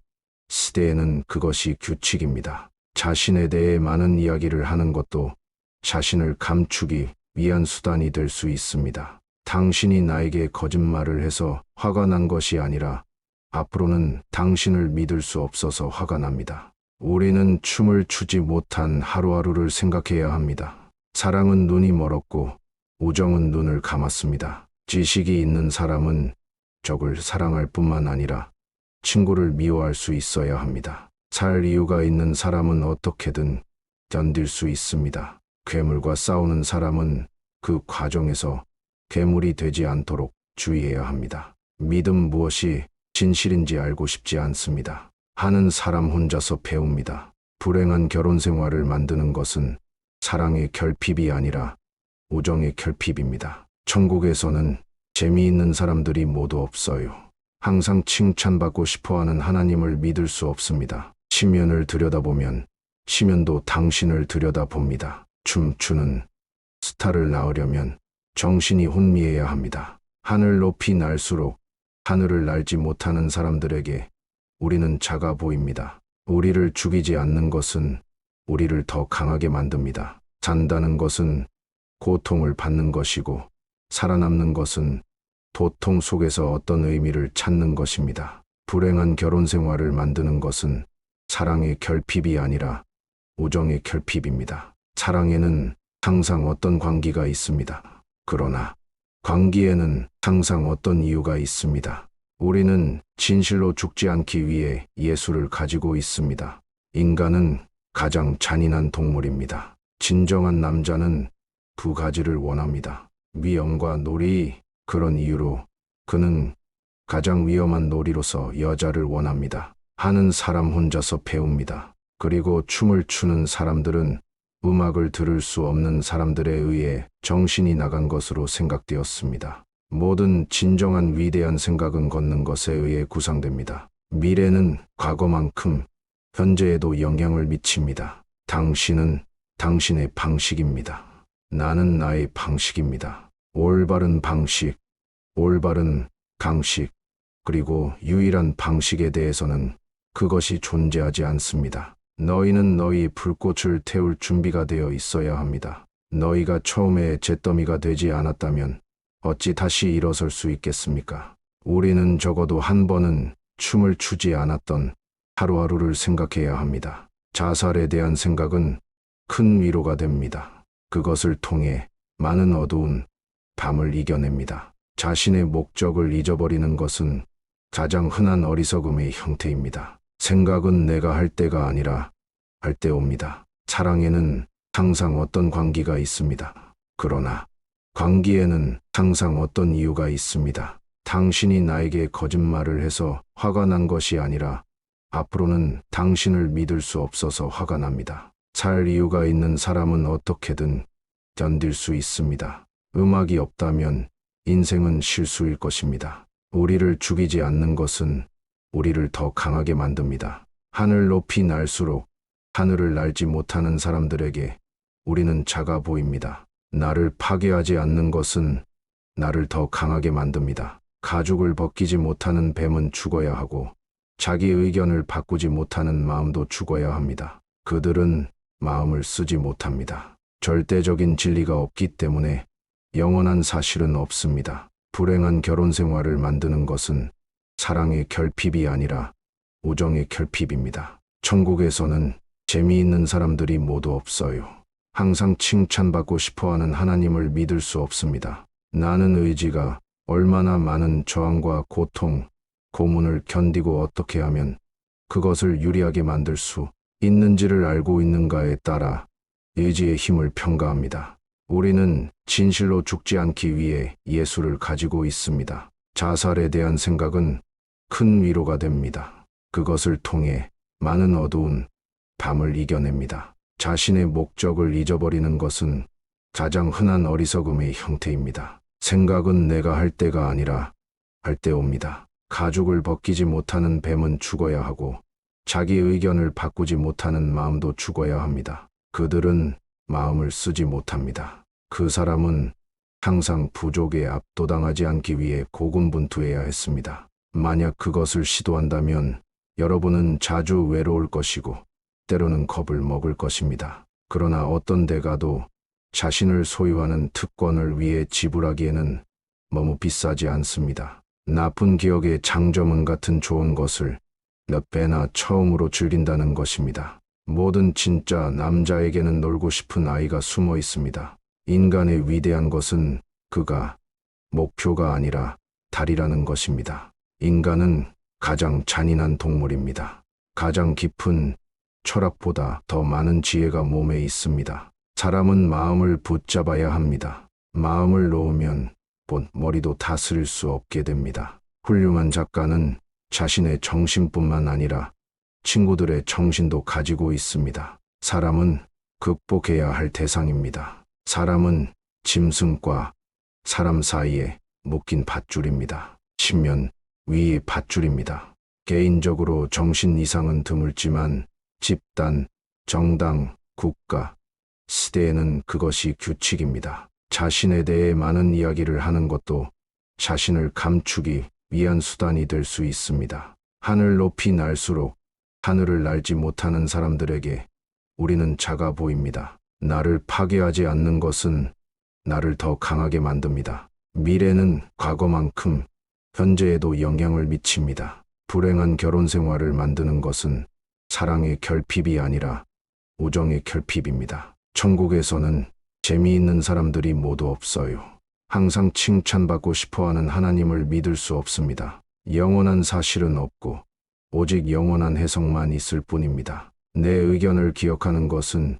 시대에는 그것이 규칙입니다. 자신에 대해 많은 이야기를 하는 것도 자신을 감추기 위한 수단이 될 수 있습니다. 당신이 나에게 거짓말을 해서 화가 난 것이 아니라 앞으로는 당신을 믿을 수 없어서 화가 납니다. 우리는 춤을 추지 못한 하루하루를 생각해야 합니다. 사랑은 눈이 멀었고 우정은 눈을 감았습니다. 지식이 있는 사람은 적을 사랑할 뿐만 아니라 친구를 미워할 수 있어야 합니다. 살 이유가 있는 사람은 어떻게든 견딜 수 있습니다. 괴물과 싸우는 사람은 그 과정에서 괴물이 되지 않도록 주의해야 합니다. 믿음 무엇이 진실인지 알고 싶지 않습니다. 하는 사람 혼자서 배웁니다. 불행한 결혼 생활을 만드는 것은 사랑의 결핍이 아니라 우정의 결핍입니다. 천국에서는 재미있는 사람들이 모두 없어요. 항상 칭찬받고 싶어하는 하나님을 믿을 수 없습니다. 시면을 들여다보면 시면도 당신을 들여다봅니다. 춤추는 스타를 낳으려면 정신이 혼미해야 합니다. 하늘 높이 날수록 하늘을 날지 못하는 사람들에게 우리는 작아 보입니다. 우리를 죽이지 않는 것은 우리를 더 강하게 만듭니다. 산다는 것은 고통을 받는 것이고 살아남는 것은 고통 속에서 어떤 의미를 찾는 것입니다. 불행한 결혼 생활을 만드는 것은 사랑의 결핍이 아니라 우정의 결핍입니다. 사랑에는 항상 어떤 관계가 있습니다. 그러나 관계에는 항상 어떤 이유가 있습니다. 우리는 진실로 죽지 않기 위해 예수를 가지고 있습니다. 인간은 가장 잔인한 동물입니다. 진정한 남자는 두 가지를 원합니다. 위험과 놀이. 그런 이유로 그는 가장 위험한 놀이로서 여자를 원합니다. 하는 사람 혼자서 배웁니다. 그리고 춤을 추는 사람들은 음악을 들을 수 없는 사람들에 의해 정신이 나간 것으로 생각되었습니다. 모든 진정한 위대한 생각은 걷는 것에 의해 구상됩니다. 미래는 과거만큼 현재에도 영향을 미칩니다. 당신은 당신의 방식입니다. 나는 나의 방식입니다. 올바른 방식, 올바른 강식, 그리고 유일한 방식에 대해서는 그것이 존재하지 않습니다. 너희는 너희 불꽃을 태울 준비가 되어 있어야 합니다. 너희가 처음에 잿더미가 되지 않았다면 어찌 다시 일어설 수 있겠습니까? 우리는 적어도 한 번은 춤을 추지 않았던 하루하루를 생각해야 합니다. 자살에 대한 생각은 큰 위로가 됩니다. 그것을 통해 많은 어두운 밤을 이겨냅니다. 자신의 목적을 잊어버리는 것은 가장 흔한 어리석음의 형태입니다. 생각은 내가 할 때가 아니라 할 때 옵니다. 사랑에는 항상 어떤 관계가 있습니다. 그러나 관계에는 항상 어떤 이유가 있습니다. 당신이 나에게 거짓말을 해서 화가 난 것이 아니라 앞으로는 당신을 믿을 수 없어서 화가 납니다. 살 이유가 있는 사람은 어떻게든 견딜 수 있습니다. 음악이 없다면 인생은 실수일 것입니다. 우리를 죽이지 않는 것은 우리를 더 강하게 만듭니다. 하늘 높이 날수록 하늘을 날지 못하는 사람들에게 우리는 작아 보입니다. 나를 파괴하지 않는 것은 나를 더 강하게 만듭니다. 가죽을 벗기지 못하는 뱀은 죽어야 하고 자기 의견을 바꾸지 못하는 마음도 죽어야 합니다. 그들은 마음을 쓰지 못합니다. 절대적인 진리가 없기 때문에 영원한 사실은 없습니다. 불행한 결혼 생활을 만드는 것은 사랑의 결핍이 아니라 우정의 결핍입니다. 천국에서는 재미있는 사람들이 모두 없어요. 항상 칭찬받고 싶어하는 하나님을 믿을 수 없습니다. 나는 의지가 얼마나 많은 저항과 고통, 고문을 견디고 어떻게 하면 그것을 유리하게 만들 수 있는지를 알고 있는가에 따라 의지의 힘을 평가합니다. 우리는 진실로 죽지 않기 위해 예수를 가지고 있습니다. 자살에 대한 생각은 큰 위로가 됩니다. 그것을 통해 많은 어두운 밤을 이겨냅니다. 자신의 목적을 잊어버리는 것은 가장 흔한 어리석음의 형태입니다. 생각은 내가 할 때가 아니라 할 때 옵니다. 가죽을 벗기지 못하는 뱀은 죽어야 하고 자기 의견을 바꾸지 못하는 마음도 죽어야 합니다. 그들은 마음을 쓰지 못합니다. 그 사람은 항상 부족에 압도당하지 않기 위해 고군분투해야 했습니다. 만약 그것을 시도한다면 여러분은 자주 외로울 것이고 때로는 겁을 먹을 것입니다. 그러나 어떤 대가도 자신을 소유하는 특권을 위해 지불하기에는 너무 비싸지 않습니다. 나쁜 기억의 장점은 같은 좋은 것을 몇 배나 처음으로 즐긴다는 것입니다. 모든 진짜 남자에게는 놀고 싶은 아이가 숨어 있습니다. 인간의 위대한 것은 그가 목표가 아니라 달이라는 것입니다. 인간은 가장 잔인한 동물입니다. 가장 깊은 철학보다 더 많은 지혜가 몸에 있습니다. 사람은 마음을 붙잡아야 합니다. 마음을 놓으면 곧 머리도 다스릴 수 없게 됩니다. 훌륭한 작가는 자신의 정신뿐만 아니라 친구들의 정신도 가지고 있습니다. 사람은 극복해야 할 대상입니다. 사람은 짐승과 사람 사이에 묶인 밧줄입니다. 신면 위의 밧줄입니다. 개인적으로 정신 이상은 드물지만 집단, 정당, 국가, 시대에는 그것이 규칙입니다. 자신에 대해 많은 이야기를 하는 것도 자신을 감추기 위한 수단이 될 수 있습니다. 하늘 높이 날수록 하늘을 날지 못하는 사람들에게 우리는 작아 보입니다. 나를 파괴하지 않는 것은 나를 더 강하게 만듭니다. 미래는 과거만큼 현재에도 영향을 미칩니다. 불행한 결혼 생활을 만드는 것은 사랑의 결핍이 아니라 우정의 결핍입니다. 천국에서는 재미있는 사람들이 모두 없어요. 항상 칭찬받고 싶어하는 하나님을 믿을 수 없습니다. 영원한 사실은 없고 오직 영원한 해석만 있을 뿐입니다. 내 의견을 기억하는 것은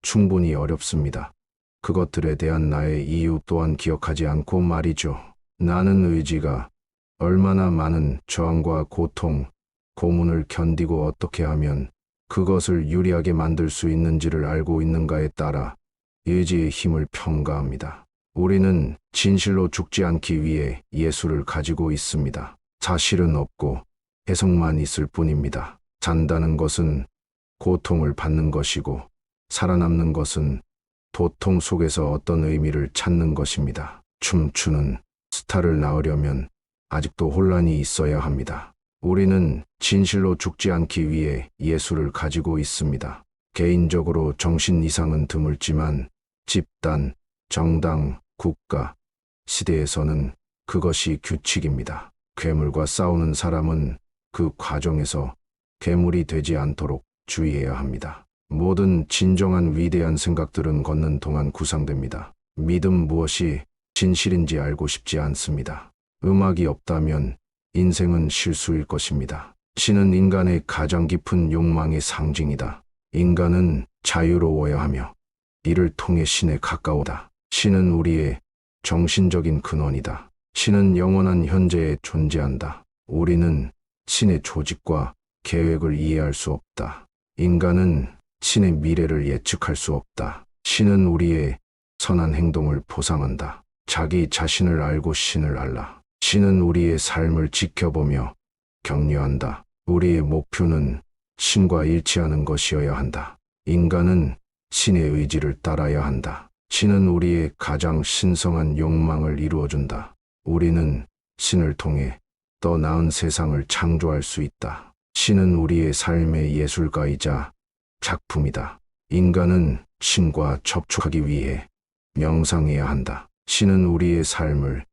충분히 어렵습니다. 그것들에 대한 나의 이유 또한 기억하지 않고 말이죠. 나는 의지가 얼마나 많은 저항과 고통, 고문을 견디고 어떻게 하면 그것을 유리하게 만들 수 있는지를 알고 있는가에 따라 의지의 힘을 평가합니다. 우리는 진실로 죽지 않기 위해 예수를 가지고 있습니다. 사실은 없고 해석만 있을 뿐입니다. 산다는 것은 고통을 받는 것이고 살아남는 것은 고통 속에서 어떤 의미를 찾는 것입니다. 춤추는 스타를 낳으려면 아직도 혼란이 있어야 합니다. 우리는 진실로 죽지 않기 위해 예수를 가지고 있습니다. 개인적으로 정신 이상은 드물지만 집단, 정당, 국가, 시대에서는 그것이 규칙입니다. 괴물과 싸우는 사람은 그 과정에서 괴물이 되지 않도록 주의해야 합니다. 모든 진정한 위대한 생각들은 걷는 동안 구상됩니다. 믿음 무엇이 진실인지 알고 싶지 않습니다. 음악이 없다면 인생은 실수일 것입니다. 신은 인간의 가장 깊은 욕망의 상징이다. 인간은 자유로워야 하며 이를 통해 신에 가까우다. 신은 우리의 정신적인 근원이다. 신은 영원한 현재에 존재한다. 우리는 신의 조직과 계획을 이해할 수 없다. 인간은 신의 미래를 예측할 수 없다. 신은 우리의 선한 행동을 보상한다. 자기 자신을 알고 신을 알라. 신은 우리의 삶을 지켜보며 격려한다. 우리의 목표는 신과 일치하는 것이어야 한다. 인간은 신의 의지를 따라야 한다. 신은 우리의 가장 신성한 욕망을 이루어준다. 우리는 신을 통해 더 나은 세상을 창조할 수 있다. 신은 우리의 삶의 예술가이자 작품이다. 인간은 신과 접촉하기 위해 명상해야 한다. 신은 우리의 삶을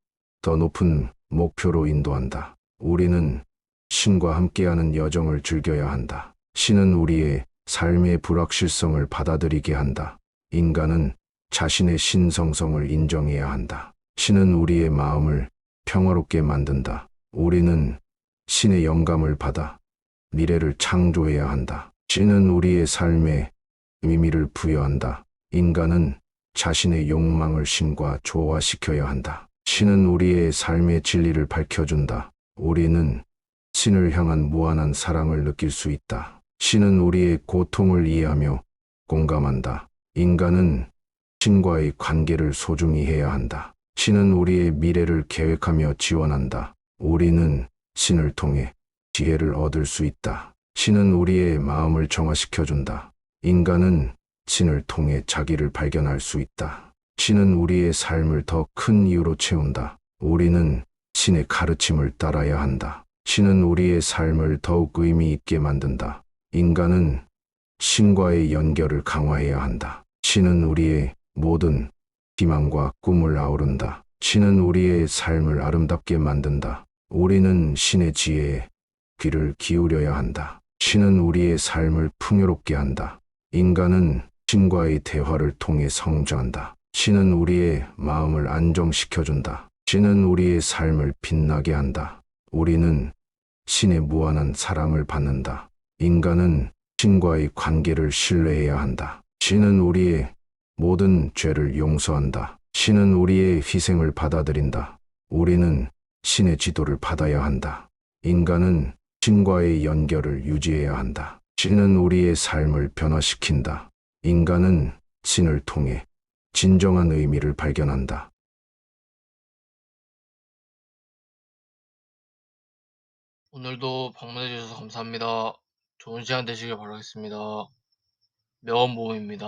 더 높은 목표로 인도한다. 우리는 신과 함께하는 여정을 즐겨야 한다. 신은 우리의 삶의 불확실성을 받아들이게 한다. 인간은 자신의 신성성을 인정해야 한다. 신은 우리의 마음을 평화롭게 만든다. 우리는 신의 영감을 받아 미래를 창조해야 한다. 신은 우리의 삶에 의미를 부여한다. 인간은 자신의 욕망을 신과 조화시켜야 한다. 신은 우리의 삶의 진리를 밝혀준다. 우리는 신을 향한 무한한 사랑을 느낄 수 있다. 신은 우리의 고통을 이해하며 공감한다. 인간은 신과의 관계를 소중히 해야 한다. 신은 우리의 미래를 계획하며 지원한다. 우리는 신을 통해 지혜를 얻을 수 있다. 신은 우리의 마음을 정화시켜준다. 인간은 신을 통해 자기를 발견할 수 있다. 신은 우리의 삶을 더 큰 이유로 채운다. 우리는 신의 가르침을 따라야 한다. 신은 우리의 삶을 더욱 의미 있게 만든다. 인간은 신과의 연결을 강화해야 한다. 신은 우리의 모든 희망과 꿈을 아우른다. 신은 우리의 삶을 아름답게 만든다. 우리는 신의 지혜에 귀를 기울여야 한다. 신은 우리의 삶을 풍요롭게 한다. 인간은 신과의 대화를 통해 성장한다. 신은 우리의 마음을 안정시켜준다. 신은 우리의 삶을 빛나게 한다. 우리는 신의 무한한 사랑을 받는다. 인간은 신과의 관계를 신뢰해야 한다. 신은 우리의 모든 죄를 용서한다. 신은 우리의 희생을 받아들인다. 우리는 신의 지도를 받아야 한다. 인간은 신과의 연결을 유지해야 한다. 신은 우리의 삶을 변화시킨다. 인간은 신을 통해 진정한 의미를 발견한다. 오늘도 방문해 주셔서 감사합니다. 좋은 시간 되시길 바라겠습니다. 명언 모음입니다.